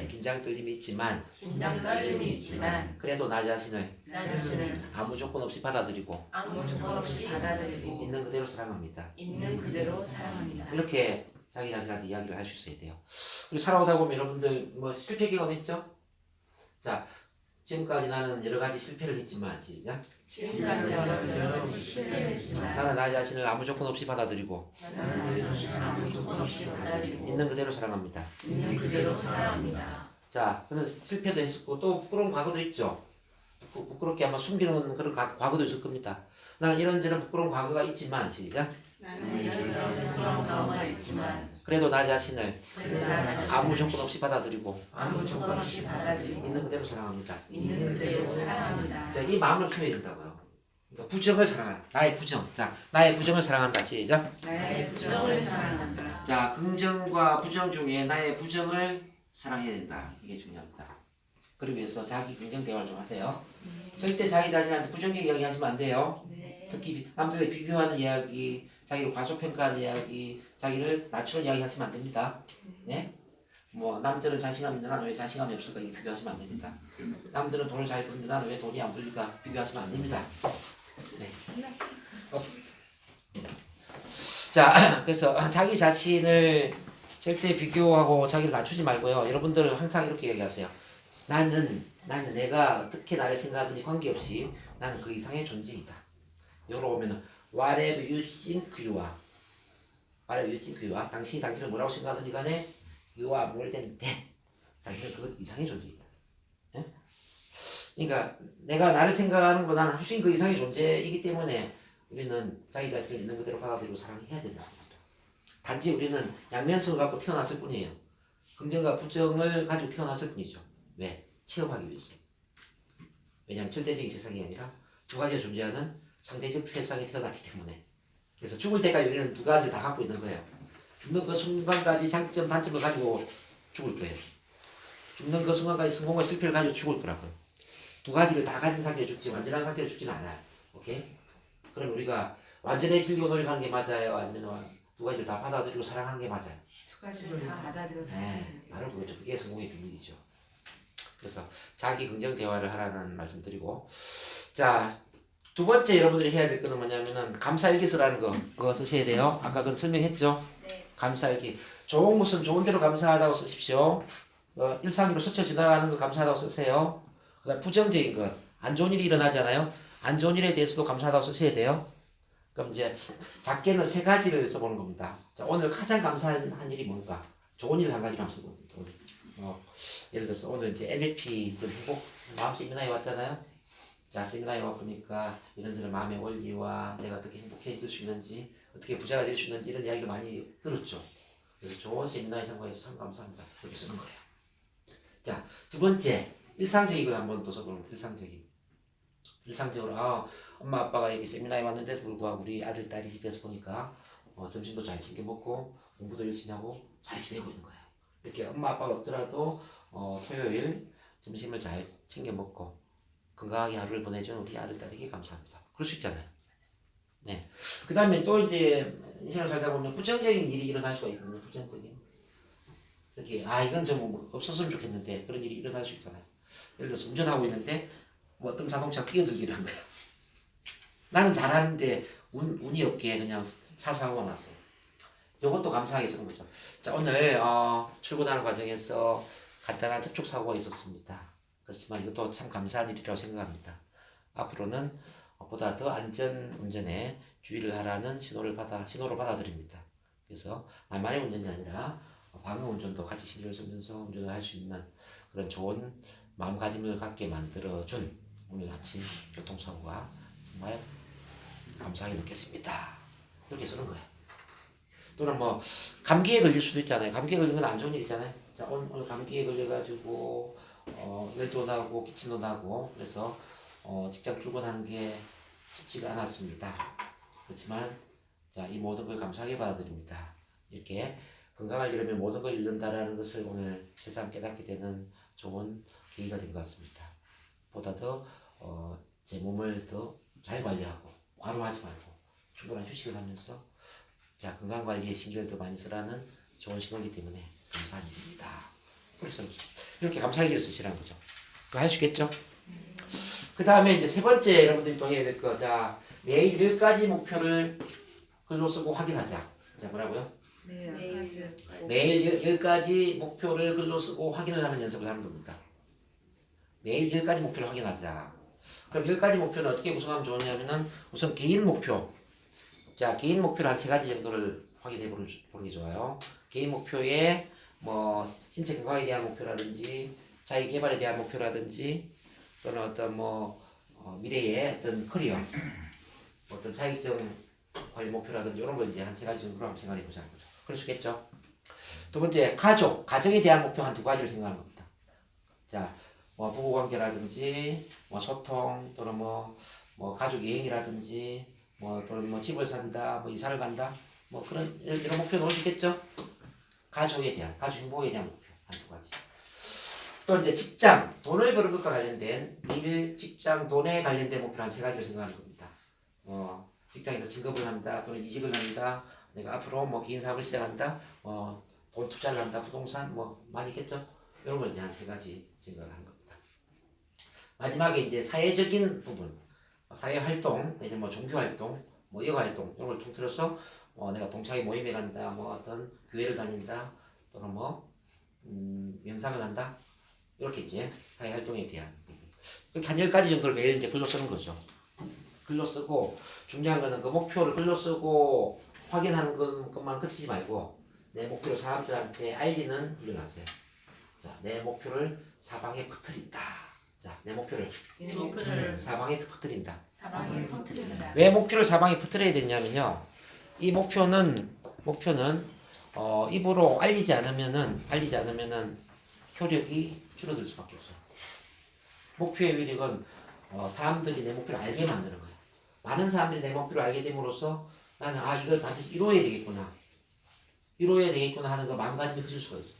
긴장 떨림이 있지만 긴장 떨림이 있지만 그래도 나 자신을 아무 조건 없이 받아들이고 아무 조건 없이 받아들이고 있는 그대로 사랑합니다. 있는 그대로 사랑합니다. 이렇게 자기 자신한테 이야기를 할 수 있어야 돼요. 그리고 살아오다 보면 여러분들 뭐 실패 경험 있죠? 자, 지금까지 나는 여러 가지 실패를 했지만, 시작. 지금까지 여러 가지 실패를 했지만 나는 나 자신을 아무 조건 없이 받아들이고 나는 나 자신을 아무 조건 없이 받아들이고 있는 그대로 사랑합니다. 있는 그대로 사랑합니다. 자, 그는 실패도 했었고 또 부끄러운 과거도 있죠. 부끄럽게 아마 숨기는 그런 과거도 있을 겁니다. 나는 이런저런 부끄러운 과거가 있지만, 시작. 나는 이런저런 부끄러운 과거가 있지만 그래도 나 자신을 그래도 나 자신을 아무 조건 없이 받아들이고 아무 조건 없이 받아들이고 있는 그대로 사랑합니다. 있는 그대로 사랑합니다. 자, 이 마음을 키워야 된다고요. 그러니까 부정을 사랑한다. 나의 부정. 자, 나의 부정을 사랑한다. 시작. 나의 부정을 사랑한다. 자, 긍정과 부정 중에 나의 부정을 사랑해야 된다. 이게 중요합니다. 그러기 위해서 자기 긍정 대화를 좀 하세요. 네. 절대 자기 자신한테 부정적 이야기 하시면 안 돼요. 네. 특히 남들을 비교하는 이야기, 자기를 과소평가하는 이야기, 자기를 낮추는 이야기 하시면 안 됩니다. 네? 뭐 남들은 자신감 있는데 나는 왜 자신감이 없을까 이렇게 비교하시면 안 됩니다. 남들은 돈을 잘 버는데 나는 왜 돈이 안 벌릴까 비교하시면 안 됩니다. 네. 자, 그래서 자기 자신을 절대 비교하고 자기를 낮추지 말고요. 여러분들 항상 이렇게 얘기하세요. 나는 내가 어떻게 나를 생각하든지 관계없이 나는 그 이상의 존재이다. 여기로 보면은 whatever you think you are, whatever you think you are, 당신이 당신을 뭐라고 생각하든지 간에 you are more than that. 당신은 그것 이상의 존재이다. 예? 그러니까 내가 나를 생각하는 것보다 나는 훨씬 그 이상의 존재이기 때문에 우리는 자기 자신을 있는 그대로 받아들이고 사랑해야 된다. 단지 우리는 양면성을 갖고 태어났을 뿐이에요. 긍정과 부정을 가지고 태어났을 뿐이죠. 왜? 체험하기 위해서. 왜냐하면 절대적인 세상이 아니라 두 가지가 존재하는 상대적 세상에 태어났기 때문에. 그래서 죽을 때까지 우리는 두 가지를 다 갖고 있는 거예요. 죽는 그 순간까지 장점, 단점을 가지고 죽을 거예요. 죽는 그 순간까지 성공과 실패를 가지고 죽을 거라고요. 두 가지를 다 가진 상태로 죽지 완전한 상태로 죽지는 않아요. 오케이? 그럼 우리가 완전해지려고 노력하는 게 맞아요? 아니면 두 가지를 다 받아들이고 사랑하는 게 맞아요? 두 가지를 다 받아들여서 네, 바로 그거죠. 그게 성공의 비밀이죠. 그래서 자기 긍정 대화를 하라는 말씀드리고, 자, 두 번째 여러분들이 해야 될 거는 뭐냐면은 감사일기 쓰라는 거, 그거 쓰셔야 돼요. 아까 그건 설명했죠? 네. 감사일기. 좋은 것은 좋은 대로 감사하다고 쓰십시오. 일상으로 스쳐 지나가는 거 감사하다고 쓰세요. 그다음 부정적인 것, 안 좋은 일이 일어나잖아요. 안 좋은 일에 대해서도 감사하다고 쓰셔야 돼요. 그럼 이제 작게는 세 가지를 써보는 겁니다. 자, 오늘 가장 감사한 일이 뭔가? 좋은 일 한 가지로 한번 써봅니다. 예를 들어서 오늘 이제 NLP 행복 마음 세미나에 왔잖아요. 자, 세미나에 와보니까 이런저런 마음의 원리와 내가 어떻게 행복해질 수 있는지, 어떻게 부자가 될 수 있는지 이런 이야기를 많이 들었죠. 그래서 좋은 세미나에 참가해서 참 감사합니다. 그렇게 쓰는 거예요. 자, 두 번째 일상적인 걸 한번 또 써보는 일상적인. 일상적으로 엄마 아빠가 여기 세미나에 왔는데도 불구하고 우리 아들 딸이 집에서 보니까 점심도 잘 챙겨 먹고 공부도 열심히 하고 잘 지내고 있는 거예요. 이렇게 엄마 아빠가 없더라도 토요일 점심을 잘 챙겨 먹고 건강하게 하루를 보내준 우리 아들 딸에게 감사합니다. 그럴 수 있잖아요. 네. 그 다음에 또 이제 인생을 살다 보면 부정적인 일이 일어날 수가 있거든요. 부정적인. 특히 이건 좀 없었으면 좋겠는데 그런 일이 일어날 수 있잖아요. 예를 들어서 운전하고 있는데 뭐 어떤 자동차가 끼어들기를 한 거예요. 나는 잘하는데 운이 없게 그냥 차 사고가 났어요. 이것도 감사하게 쓰는 거죠. 자, 오늘 출근하는 과정에서 간단한 접촉 사고가 있었습니다. 그렇지만 이것도 참 감사한 일이라고 생각합니다. 앞으로는 보다 더 안전 운전에 주의를 하라는 신호로 받아들입니다. 그래서 나만의 운전이 아니라 방해 운전도 같이 신경을 쓰면서 운전을 할 수 있는 그런 좋은 마음가짐을 갖게 만들어준 오늘 아침 교통사고가 정말 감사하게 느꼈습니다. 이렇게 쓰는 거예요. 또는 뭐 감기에 걸릴 수도 있잖아요. 감기에 걸리면 안 좋은 일이잖아요. 자, 오늘 감기에 걸려가지고 열도 나고 기침도 나고 그래서 직장 출근하는 게 쉽지가 않았습니다. 그렇지만 자, 이 모든 걸 감사하게 받아들입니다. 이렇게 건강하려면 모든 걸 잃는다라는 것을 오늘 세상 깨닫게 되는 좋은 계기가 된 것 같습니다. 보다 더 제 몸을 더 잘 관리하고 과로하지 말고 충분한 휴식을 하면서 자, 건강 관리에 신경을 더 많이 쓰라는 좋은 신호이기 때문에 감사한 일입니다. 그래서 이렇게 감사일기를 쓰시라는 거죠. 그거 할 수 있겠죠? 그 다음에 이제 세 번째 여러분들이 또 해야 될 거, 자, 매일 10가지 목표를 글로 쓰고 확인하자. 자, 뭐라고요? 매일 10가지 목표를 글로 쓰고 확인을 하는 연습을 하는 겁니다. 매일 10가지 목표를 확인하자. 그럼 10가지 목표는 어떻게 구성하면 좋으냐면은 우선 개인 목표. 자, 개인 목표를 한 3가지 정도를 확인해 보는 게 좋아요. 개인 목표에 뭐 신체 건강에 대한 목표라든지 자기 개발에 대한 목표라든지 또는 어떤 미래의 어떤 커리어, 어떤 자격증 관리 목표라든지 이런 거 이제 한 3가지 정도로 한번 생각해 보자는 거죠. 그럴 수 있겠죠. 두 번째, 가정에 대한 목표 한 2가지를 생각하는 겁니다. 자, 뭐 부부관계라든지 뭐 소통 또는 뭐 가족 여행이라든지 또는 뭐 집을 산다, 뭐 이사를 간다, 뭐 그런 이런 목표 놓을 수 있겠죠. 가족 행복에 대한 목표 한 2가지. 또 이제 직장, 돈을 버는 것과 관련된 일, 직장, 돈에 관련된 목표를 한 세 가지로 생각하는 겁니다. 직장에서 진급을 한다, 또는 이직을 한다, 내가 앞으로 뭐 개인 사업을 시작한다, 돈 투자를 한다, 부동산 뭐 많이 있겠죠? 이런 걸 이제 한 세 가지 생각을 하는 겁니다. 마지막에 이제 사회적인 부분, 사회 활동, 이제 뭐 종교 활동, 뭐 여가 활동 이런 걸 통틀어서 내가 동창회 모임에 간다, 뭐 어떤 교회를 다닌다, 또는 뭐 명상을 한다. 이렇게 이제 사회 활동에 대한 부분. 한 10가지 정도를 매일 이제 글로 쓰는 거죠. 글로 쓰고 중요한 거는 그 목표를 글로 쓰고 확인하는 것만 그치지 말고 내 목표를 사람들한테 알리는 훈련을 하세요. 자, 내 목표를 사방에 퍼뜨린다. 자, 내 목표를 사방에 퍼뜨린다. 사방에 퍼뜨린다. 왜 목표를 사방에 퍼뜨려야 되냐면요. 이 목표는 입으로 알리지 않으면은 효력이 줄어들 수밖에 없어요. 목표의 위력은 사람들이 내 목표를 알게 만드는 거예요. 많은 사람들이 내 목표를 알게 됨으로써 나는 이걸 반드시 이루어야 되겠구나 하는 거 마음가짐이 커질 수가 있어.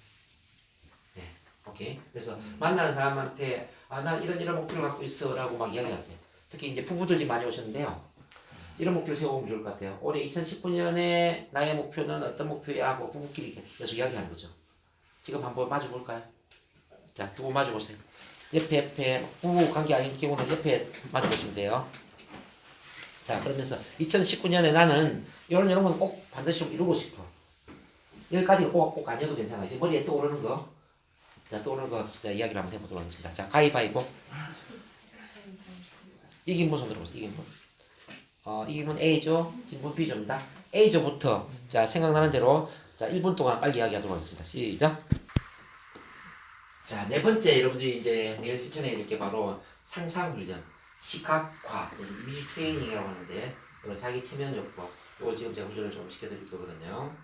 네, 오케이. 그래서 만나는 사람한테 나 이런 목표를 갖고 있어라고 막 이야기하세요. 특히 이제 부부들이 많이 오셨는데요. 이런 목표를 세워보면 좋을 것 같아요. 올해 2019년에 나의 목표는 어떤 목표야 하고 부부끼리 계속 이야기하는 거죠. 지금 한번 마주볼까요? 자, 두 분 마주보세요. 옆에 부부 관계 아닌 경우는 옆에 마주보시면 돼요. 자, 그러면서 2019년에 나는 이런 건 꼭 반드시 좀 이루고 싶어. 여기까지 꼭 아니어도 괜찮아. 이제 머리에 떠오르는 거. 자, 떠오르는 거 자, 이야기를 한번 해보도록 하겠습니다. 자, 가위바위보. 이긴 분 손 들어보세요. 이긴 분. 이긴 분 A조, 진 분 B조입니다. A조부터 자, 생각나는 대로 자, 1분 동안 빨리 이야기하도록 하겠습니다. 시작. 자, 네 번째 여러분들이 이제 매일 실천해야 될 게 바로 상상훈련, 시각화, 이미지 트레이닝이라고 하는데 이건 자기 체면 요법, 이걸 지금 제가 훈련을 좀 시켜드릴 거거든요.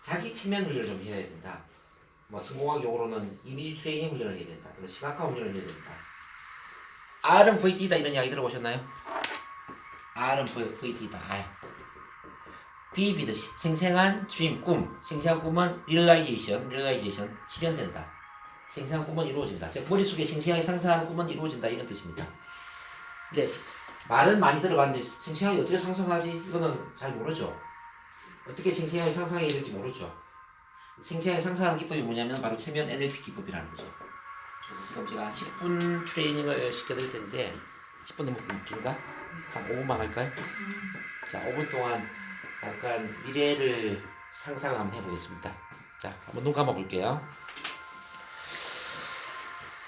자기 체면 훈련을 좀 해야 된다. 뭐 성공학 용어로는 이미지 트레이닝 훈련을 해야 된다. 또는 시각화 훈련을 해야 된다. R은 VT다 이런 이야기 들어보셨나요? R은 VT다. vivid 생생한 dream 꿈, 생생한 꿈은 realization 실현된다. 생생한 꿈은 이루어진다. 즉 머릿속에 생생하게 상상하는 꿈은 이루어진다 이런 뜻입니다. 근데 말은 많이 들어봤는데 생생하게 어떻게 상상하지? 이거는 잘 모르죠. 어떻게 생생하게 상상해야 될지 모르죠. 생생하게 상상하는 기법이 뭐냐면 바로 체면 NLP 기법이라는 거죠. 그래서 지금 제가 10분 트레이닝을 시켜드릴 텐데 10분 너무 긴가? 한 5분만 할까요? 자, 5분 동안 잠깐 미래를 상상을 한번 해보겠습니다. 자, 한번 눈 감아볼게요.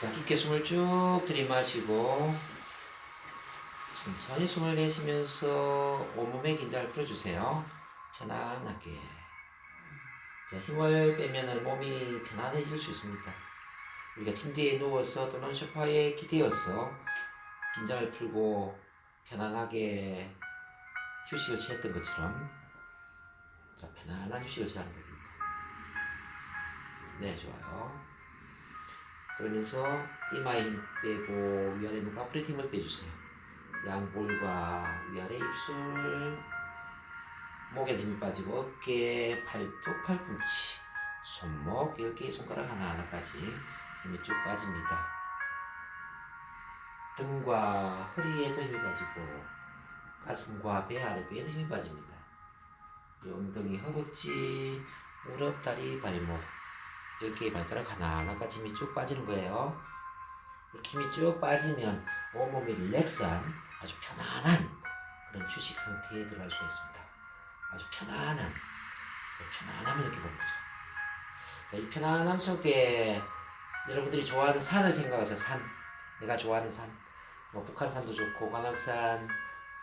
자, 깊게 숨을 쭉 들이마시고 천천히 숨을 내쉬면서 온몸의 긴장을 풀어주세요. 편안하게. 자, 힘을 빼면 몸이 편안해질 수 있습니다. 우리가 침대에 누워서 또는 소파에 기대어서 긴장을 풀고 편안하게 휴식을 취했던 것처럼 자, 편안한 휴식을 취하는 겁니다. 네, 좋아요. 그러면서 이마에 힘 빼고 위아래 눈 앞으로 힘을 빼주세요. 양볼과 위아래 입술, 목에 힘이 빠지고 어깨, 팔뚝, 팔꿈치, 손목, 10개의 손가락 하나하나까지 힘이 쭉 빠집니다. 등과 허리에도 힘이 빠지고 가슴과 배 아랫배에도 힘이 빠집니다. 엉덩이, 허벅지, 무릎, 다리, 발목 10개의 발가락 하나하나까지 힘이 쭉 빠지는 거예요. 이렇게 힘이 쭉 빠지면 온몸이 릴렉스한 아주 편안한 그런 휴식 상태에 들어갈 수가 있습니다. 아주 편안한 편안함을 느껴보는 거죠. 자, 이 편안함 속에 여러분들이 좋아하는 산을 생각하세요. 산. 내가 좋아하는 산. 뭐 북한산도 좋고 관악산,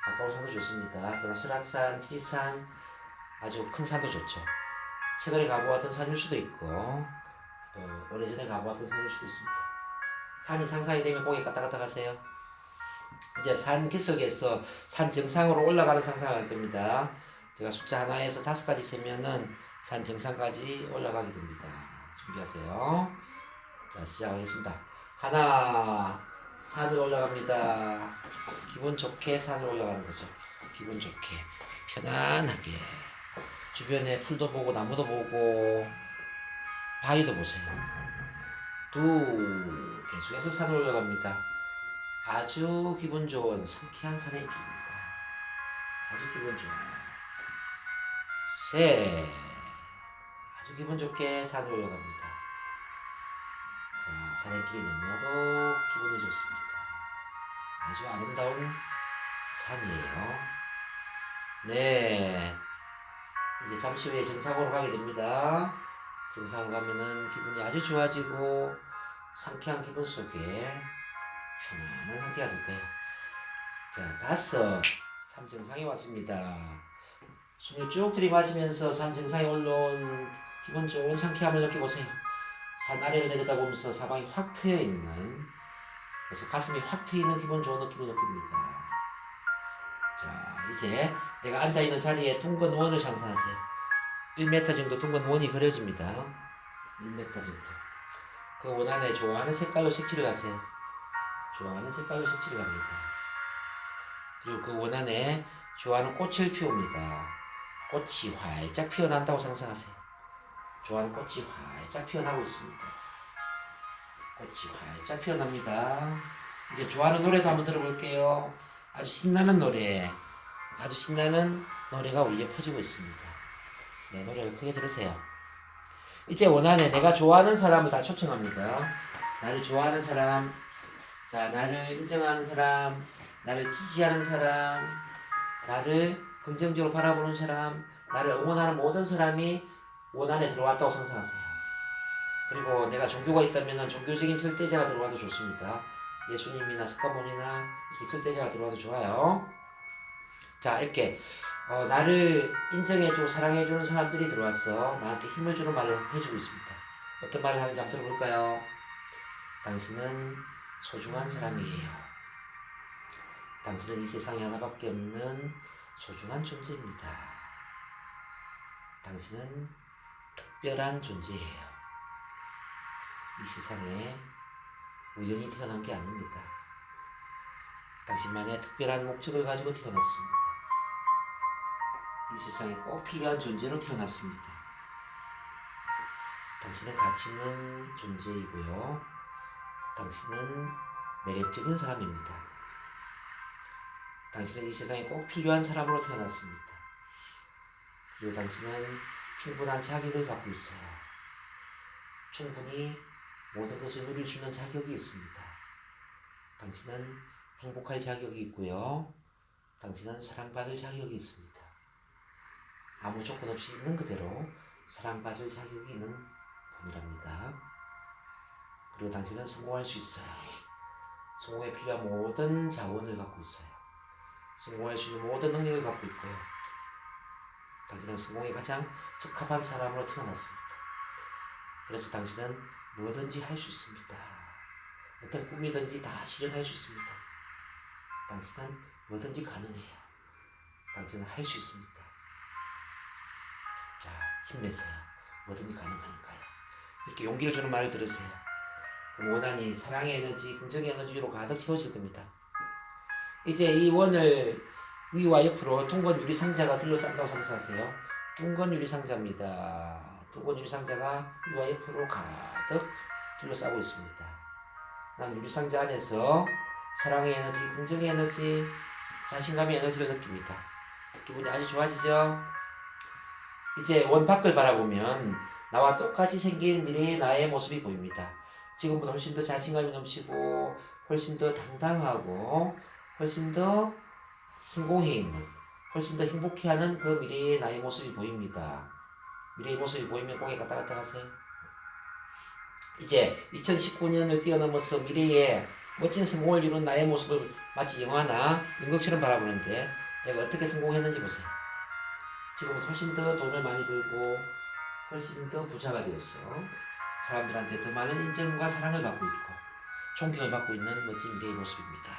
가까운 산도 좋습니다. 또는 설악산, 지리산 아주 큰 산도 좋죠. 최근에 가보았던 산일 수도 있고 또 오래전에 가보았던 산일 수도 있습니다. 산이 상상이 되면 고개 까딱까딱 하세요. 이제 산 기슭에서 산 정상으로 올라가는 상상을 할 겁니다. 제가 숫자 하나에서 5까지 세면은 산 정상까지 올라가게 됩니다. 준비하세요. 자, 시작하겠습니다. 하나, 산을 올라갑니다. 기분 좋게 산을 올라가는 거죠. 기분 좋게, 편안하게. 주변에 풀도 보고 나무도 보고 바위도 보세요. 계속해서 산을 올라갑니다. 아주 기분 좋은 상쾌한 산의 길입니다. 아주 기분 좋아. 셋. 아주 기분 좋게 산을 올라갑니다. 자, 산의 길이 너무나도 기분이 좋습니다. 아주 아름다운 산이에요. 네. 이제 잠시 후에 정상으로 가게 됩니다. 정상으로 가면은 기분이 아주 좋아지고 상쾌한 기분 속에 편안한 상태가 될 거예요. 자, 5. 산 정상에 왔습니다. 숨을 쭉 들이마시면서 산 정상에 올라온 기분 좋은 상쾌함을 느껴보세요. 산 아래를 내려다보면서 사방이 확 트여있는, 그래서 가슴이 확 트이는 기분 좋은 느낌을 느낍니다. 자, 이제 내가 앉아있는 자리에 둥근 원을 상상하세요. 1m 정도 둥근 원이 그려집니다. 1m 정도. 그 원 안에 좋아하는 색깔로 색칠을 하세요. 좋아하는 색깔로 색칠을 합니다. 그리고 그 원 안에 좋아하는 꽃을 피웁니다. 꽃이 활짝 피어난다고 상상하세요. 좋아하는 꽃이 활짝 피어나고 있습니다. 꽃이 활짝 피어납니다. 이제 좋아하는 노래도 한번 들어볼게요. 아주 신나는 노래, 아주 신나는 노래가 울려 퍼지고 있습니다. 네, 노래를 크게 들으세요. 이제 원안에 내가 좋아하는 사람을 다 초청합니다. 나를 좋아하는 사람, 자, 나를 인정하는 사람, 나를 지지하는 사람, 나를 긍정적으로 바라보는 사람, 나를 응원하는 모든 사람이 원안에 들어왔다고 상상하세요. 그리고 내가 종교가 있다면 종교적인 절대자가 들어와도 좋습니다. 예수님이나 스카몬이나 이렇게 절대자가 들어와도 좋아요. 자, 이렇게 나를 인정해주고 사랑해주는 사람들이 들어와서 나한테 힘을 주는 말을 해주고 있습니다. 어떤 말을 하는지 한번 들어볼까요? 당신은 소중한 사람이에요. 당신은 이 세상에 하나밖에 없는 소중한 존재입니다. 당신은 특별한 존재예요. 이 세상에 우연히 태어난 게 아닙니다. 당신만의 특별한 목적을 가지고 태어났습니다. 이 세상에 꼭 필요한 존재로 태어났습니다. 당신은 가치 있는 존재이고요. 당신은 매력적인 사람입니다. 당신은 이 세상에 꼭 필요한 사람으로 태어났습니다. 그리고 당신은 충분한 자격을 갖고 있어요. 충분히 모든 것을 누릴 수 있는 자격이 있습니다. 당신은 행복할 자격이 있고요. 당신은 사랑받을 자격이 있습니다. 아무 조건 없이 있는 그대로 사랑받을 자격이 있는 분이랍니다. 그리고 당신은 성공할 수 있어요. 성공에 필요한 모든 자원을 갖고 있어요. 성공할 수 있는 모든 능력을 갖고 있고요. 당신은 성공에 가장 적합한 사람으로 태어났습니다. 그래서 당신은 뭐든지 할 수 있습니다. 어떤 꿈이든지 다 실현할 수 있습니다. 당신은 뭐든지 가능해요. 당신은 할 수 있습니다. 자, 힘내세요. 뭐든지 가능하니까요. 이렇게 용기를 주는 말을 들으세요. 그럼 원한이 사랑의 에너지, 긍정의 에너지로 가득 채워질 겁니다. 이제 이 원을 위와 옆으로 둥근 유리 상자가 둘러싼다고 상상하세요. 둥근 유리 상자입니다. 둥근 유리 상자가 위와 옆으로 가득 둘러싸고 있습니다. 난 유리 상자 안에서 사랑의 에너지, 긍정의 에너지, 자신감의 에너지를 느낍니다. 기분이 아주 좋아지죠? 이제 원 밖을 바라보면 나와 똑같이 생긴 미래의 나의 모습이 보입니다. 지금보다 훨씬 더 자신감이 넘치고 훨씬 더 당당하고 훨씬 더 성공해 있는, 훨씬 더 행복해하는 그 미래의 나의 모습이 보입니다. 미래의 모습이 보이면 고개 갔다 갔다 하세요. 이제 2019년을 뛰어넘어서 미래의 멋진 성공을 이룬 나의 모습을 마치 영화나 연극처럼 바라보는데 내가 어떻게 성공했는지 보세요. 지금은 훨씬 더 돈을 많이 벌고 훨씬 더 부자가 되었어. 사람들한테 더 많은 인정과 사랑을 받고 있고 존경을 받고 있는 멋진 미래의 모습입니다.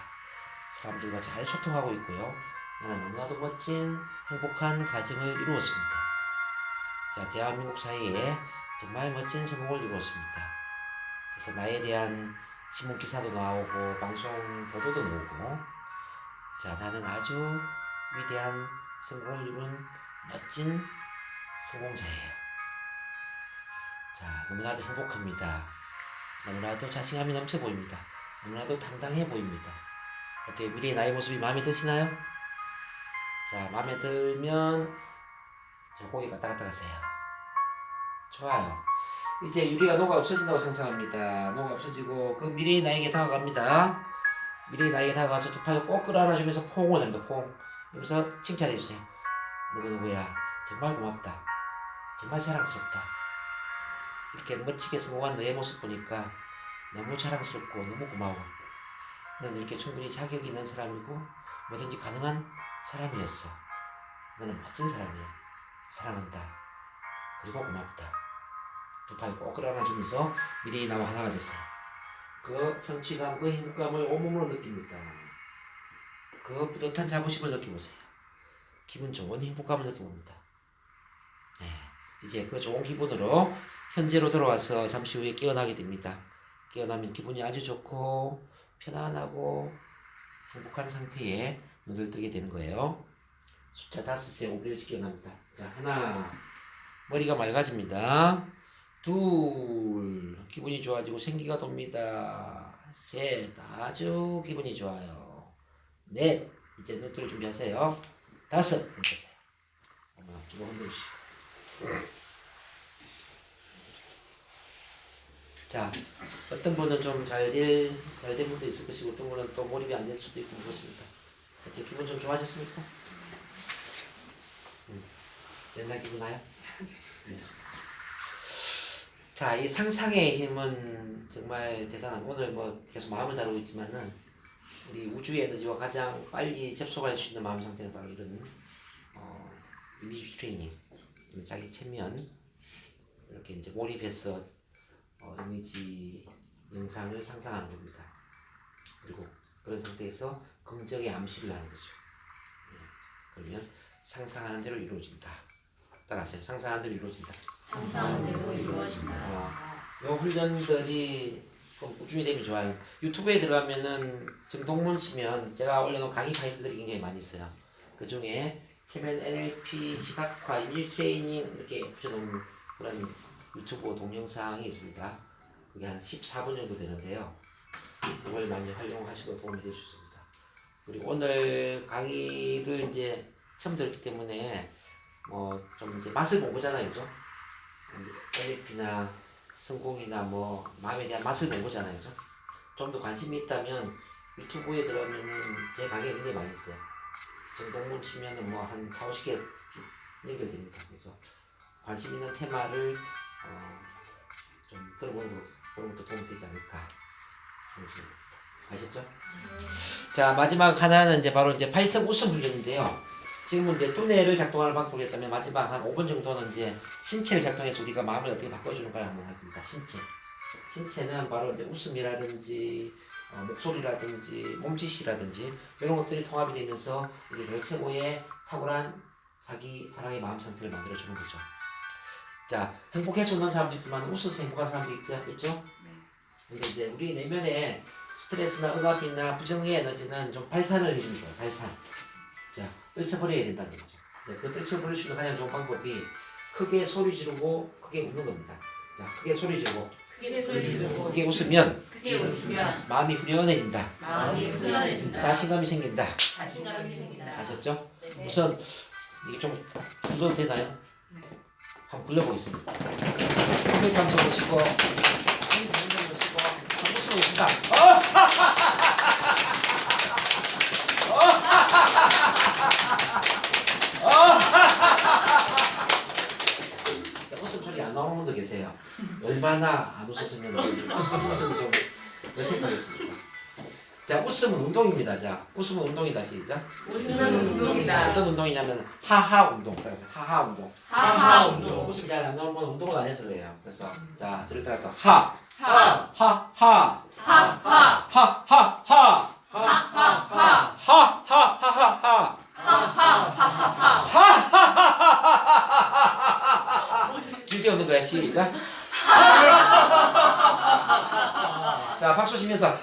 사람들과 잘 소통하고 있고요. 나는 너무나도 멋진 행복한 가정을 이루었습니다. 자, 대한민국 사회에 정말 멋진 성공을 이루었습니다. 그래서 나에 대한 신문기사도 나오고 방송 보도도 나오고, 자, 나는 아주 위대한 성공을 이룬 멋진 성공자예요. 자, 너무나도 행복합니다. 너무나도 자신감이 넘쳐 보입니다. 너무나도 당당해 보입니다. 어떻게 미래의 나의 모습이 마음에 드시나요? 자, 마음에 들면 자, 고개 갔다 갔다 가세요. 좋아요. 이제 유리가 녹아 없어진다고 상상합니다. 녹아 없어지고 그 미래의 나에게 다가갑니다. 미래의 나에게 다가가서 두 팔을 꼭 끌어안아주면서 포옹을 합니다. 포옹. 그러면서 칭찬해주세요. 누구누구야. 정말 고맙다. 정말 자랑스럽다. 이렇게 멋지게 성공한 너의 모습 보니까 너무 자랑스럽고 너무 고마워. 너는 이렇게 충분히 자격이 있는 사람이고 뭐든지 가능한 사람이었어. 너는 멋진 사람이야. 사랑한다. 그리고 고맙다. 두 팔 꼭 끌어안아주면서 미래의 나와 하나가 됐어요. 그 성취감, 그 행복감을 온몸으로 느낍니다. 그 뿌듯한 자부심을 느껴보세요. 기분 좋은 행복감을 느껴봅니다. 네, 이제 그 좋은 기분으로 현재로 돌아와서 잠시 후에 깨어나게 됩니다. 깨어나면 기분이 아주 좋고 편안하고 행복한 상태에 눈을 뜨게 되는 거예요. 숫자 5에 5분 일찍 깨어납니다. 자, 하나, 머리가 맑아집니다. 둘, 기분이 좋아지고 생기가 돕니다. 셋, 아주 기분이 좋아요. 넷, 이제 눈뜰 준비하세요. 5, 눈 뜨세요. 어머, 기분 흔들으시고. 자, 어떤 분은 좀 잘 된 분도 있을 것이고 어떤 분은 또 몰입이 안 될 수도 있고 그렇습니다. 어떻게 기분 좀 좋아졌습니까? 옛날 기분 나요? 자, 이 상상의 힘은 정말 대단한. 오늘 뭐 계속 마음을 다루고 있지만은 우리 우주의 에너지와 가장 빨리 접속할 수 있는 마음 상태는 바로 이런 이미지 트레이닝, 자기 체면, 이렇게 이제 몰입해서 이미지 영상을 상상하는 겁니다. 그리고 그런 상태에서 긍정의 암시를 하는 거죠. 그러면 상상하는 대로 이루어진다. 따라하세요. 상상하는 대로 이루어진다. 상상하는 대로 이루어진다. 이 훈련들이 좀 꾸준히 되면 좋아요. 유튜브에 들어가면은 정동문 치면 제가 올려놓은 강의 파일들이 굉장히 많이 있어요. 그 중에 체면 NLP 시각화 이미지 트레이닝 이렇게 붙여놓은 그런 유튜브 동영상이 있습니다. 그게 한 14분 정도 되는데요. 그걸 많이 활용하시고 도움이 될 수 있습니다. 그리고 오늘 강의를 이제 처음 들었기 때문에 좀 이제 맛을 본 거잖아요, 그죠? NLP나 성공이나 뭐 마음에 대한 맛을 본 거잖아요, 그죠? 좀 더 관심이 있다면 유튜브에 들어가면은 제 강의 굉장히 많이 있어요. 정동문 치면은 뭐 한 4, 50개 연결됩니다. 그래서 관심 있는 테마를 좀 들어보는 것도 도움이 되지 않을까 생각합니다. 아셨죠? 자, 마지막 하나는 이제 바로 이제 발성 웃음 훈련인데요. 지금은 이제 두뇌를 작동하는 방법이 있다면 마지막 한 5분 정도는 이제 신체를 작동해서 우리가 마음을 어떻게 바꿔주는가를 한번 할 겁니다. 신체는 바로 이제 웃음이라든지 목소리라든지 몸짓이라든지 이런 것들이 통합이 되면서 우리를 최고의 탁월한 자기 사랑의 마음 상태를 만들어주는 거죠. 자, 행복해서 웃는 사람도 있지만 웃어서 행복한 사람도 있죠? 근데 이제 우리 내면에 스트레스나 억압이나 부정의 에너지는 좀 발산을 해주는 거예요. 발산. 자, 떨쳐버려야 된다는 거죠. 네, 그 떨쳐버릴 수 있는 가장 좋은 방법이 크게 소리 지르고 크게 웃는 겁니다. 자, 크게 소리 지르고 크게 웃으면 마음이 후련해진다. 자신감이 생긴다. 아셨죠? 네. 우선 이게 좀 불러도 되나요? 한번 불러보겠습니다. 컴퓨터 한번 보시고 한번 보시고 한번 웃어보겠습니다. 자, 웃음소리 안 나오는 분도 계세요. 얼마나 안 웃었으면 웃음이 좀 어색하겠습니까? 자, 웃음은 운동입니다. 자, 웃음은 운동이다. 시작. 웃음은 운동이다. 어떤 운동이냐면 하하 운동. 따라서 하하 운동. 하하 운동. 웃음이 잘 안 나오는 건 운동을 안 해서 그래요. 그래서 자, 저를 따라서 하. 하. 하. 하. 하하. 하. 하. 하. 하하하. 하하하하하. 하하하하하. 길게 웃는 거야. 시작. 자, 박수 치면서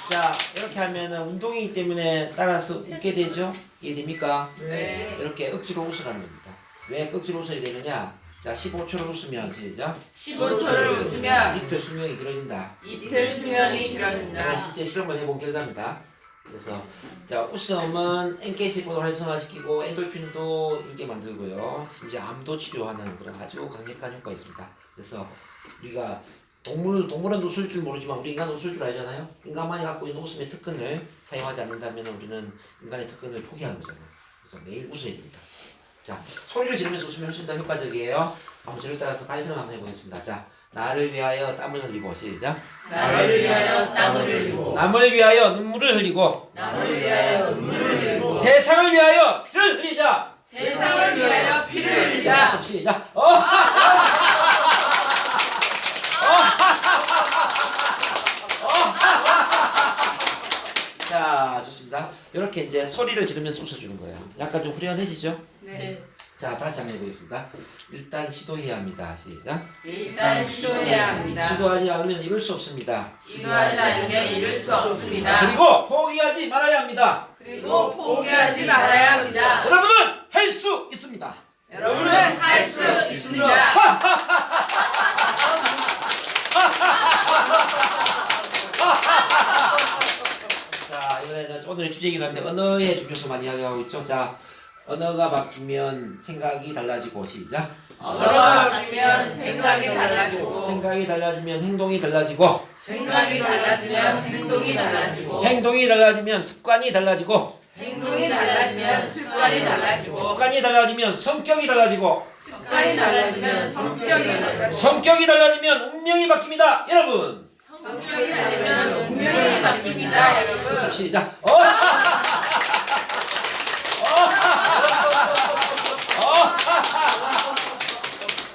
자, 이렇게 하면은 운동이기 때문에 따라서 웃게 되죠? 이해됩니까? 네. 이렇게 억지로 웃으라는 겁니다. 왜 억지로 웃어야 되느냐? 자, 15초를 웃으면 시작. 15초를 웃으면 이틀 수명이 길어진다. 이틀 수명이 길어진다. 실제 실험을 해본 결과입니다. 그래서 자, 웃음은 NK 세포도 활성화시키고 엔돌핀도 일게 만들고요. 심지어 암도 치료하는 그런 아주 강력한 효과가 있습니다. 그래서 우리가 동물은 웃을 줄 모르지만 우리 인간 웃을 줄 알잖아요. 인간만이 갖고 있는 웃음의 특권을 사용하지 않는다면 우리는 인간의 특권을 포기하는 거잖아요. 그래서 매일 웃어야 됩니다. 자, 소리를 지르면서 웃으면 훨씬 더 효과적이에요. 한번 저를 따라서 발声을 한번 해보겠습니다. 자, 나를 위하여 땀을 흘리고 시작. 나를 위하여 땀을 흘리고 남을 위하여 눈물을 흘리고 남을 위하여 눈물을 흘리고 세상을 위하여 피를 흘리자. 세상을 위하여 피를 흘리자. 시작. 자, 좋습니다. 이렇게 이제 소리를 지르면서 웃어주는 거예요. 약간 좀 후련해지죠? 네. 자, 다시 한번 해보겠습니다. 일단 시도해야 합니다. 시작. 일단 시도해야 합니다. 시도하지 않으면 이룰 수 없습니다. 시도하지 않으면 이룰 수 없습니다. 그리고 포기하지 말아야 합니다. 그리고 포기하지 말아야 합니다. 여러분은 할 수 있습니다. 여러분은 할 수 있습니다. 자, 이번에는 오늘의 주제이기도 한데 언어의 중요성 많이 이야기하고 있죠. 자, 언어가 바뀌면 생각이 달라지고 시작. 언어가 바뀌면 생각이 달라지고 생각이 달라지면 행동이 달라지고 생각이 달라지면 행동이 달라지고 행동이 달라지면 습관이 달라지고 행동이 달라지면 습관이 달라지고 습관이 달라지면 성격이 달라지고 습관이 달라지면 성격이 달라지고 성격이 달라지면 운명이 바뀝니다. 여러분. 성격이 달라지면 운명이 바뀝니다. 여러분. 시작.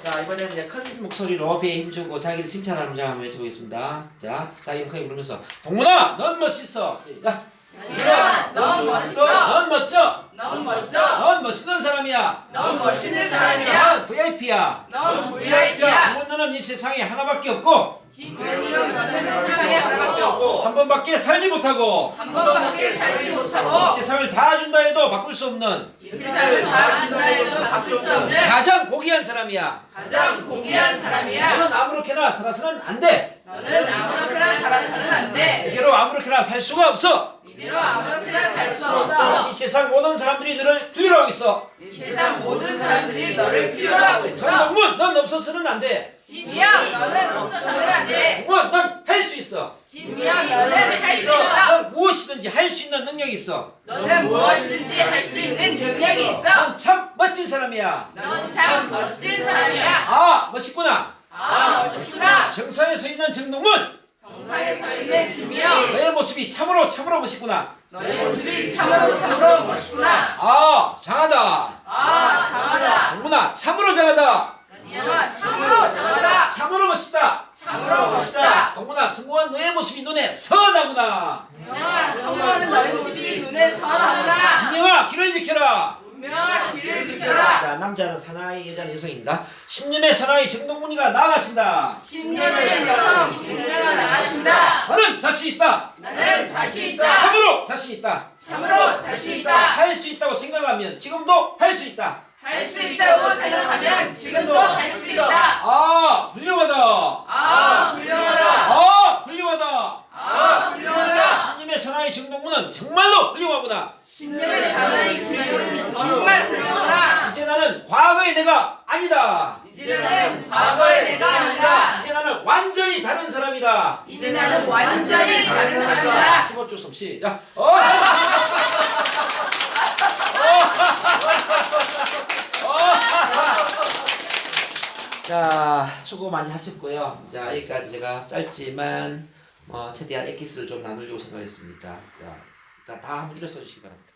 자, 이번에는 이제 큰 목소리로 배에 힘주고 자기를 칭찬하는 문장 한번 해보겠습니다. 자, 자기 크게 부르면서 동문아, 넌 멋있어. 시작. 얘들아, 넌 멋있어. 넌 멋져. 넌 멋져. 넌 멋있는 사람이야. 넌 멋있는 사람이야. 넌 VIP야. 넌 VIP야. 너는 이 세상에 하나밖에 없고 김건희형 너는 세상에 하나밖에 없고 한 번밖에 살지 못하고 한 번밖에 살지 이 못하고 세상을 다 준다 해도 바꿀 수 없는 이 세상을 다 준다 해도 바꿀 수 없는 가장 고귀한 사람이야. 가장 고귀한 사람이야. 너는 아무렇게나 살아서는 안 돼. 너는 아무렇게나 살아서는 안 돼. 이대로 아무렇게나 살 수가 없어. 이대로 아무렇게나 살 수 없어. 이 세상 모든 사람들이 너를 필요로 하고 있어. 이 세상 모든 사람들이 너를 필요로 하고 있어. 정동문, 넌 없어서는 안 돼. 김미영, 너는 없어서는 안 돼. 정동문, 넌 할 수 있어. 김미영, 너는 할 수 있어. 넌 무엇이든지 할 수 있는 능력이 있어. 너는 무엇이든지 할 수 있는 능력이 있어. 넌 참 멋진 사람이야. 넌 참 멋진 사람이야. 아, 멋있구나. 아, 멋있구나. 정상에 서 있는 정동문, 정상에 서 있는 김미영. 너의 모습이 참으로 멋있구나. 너의 모습이 참으로 멋있구나. 아, 장하다. 아, 장하다. 동문아, 참으로 장하다. 아, 참으로 장하다. 참으로 멋있다. 참으로 멋있다. 동문아, 성공한 너의 모습이 눈에 선하구나. 명아, 성공하는 너의 모습이 눈에 선하구나. 운명아, 길을 비켜라. 운명아, 길을 비켜라. 자, 남자는 사나이, 여자는 여성입니다. 신년의 사나이 정동문이가 나가신다. 신념의 여성 윤녀가 나가신다. 나는 자신 있다. 나는 자신 있다. 참으로 자신 있다. 참으로 자신 있다. 할 수 있다고 생각하면 지금도 할 수 있다. 할 수 있다고 생각하면 지금도 할 수 있다. 아, 훌륭하다. 아, 훌륭하다. 아, 훌륭하다. 아, 훌륭하다. 신님의 사나이 정동문은 정말로 훌륭하구나. 신념의 사나이 김영우는 정말 훌륭하다. 이제 나는 과거의 내가 아니다. 이제는 과거의 내가 아니다. 이제 나는 완전히 다른 사람이다. 이제 나는 완전히 다른 사람이다. 15초 숨 시작. 자, 수고 많이 하셨고요. 자, 여기까지 제가 짧지만 최대한 엑기스를 좀 나누려고 생각했습니다. 자, 일단 다 한번 일어서 주시기 바랍니다.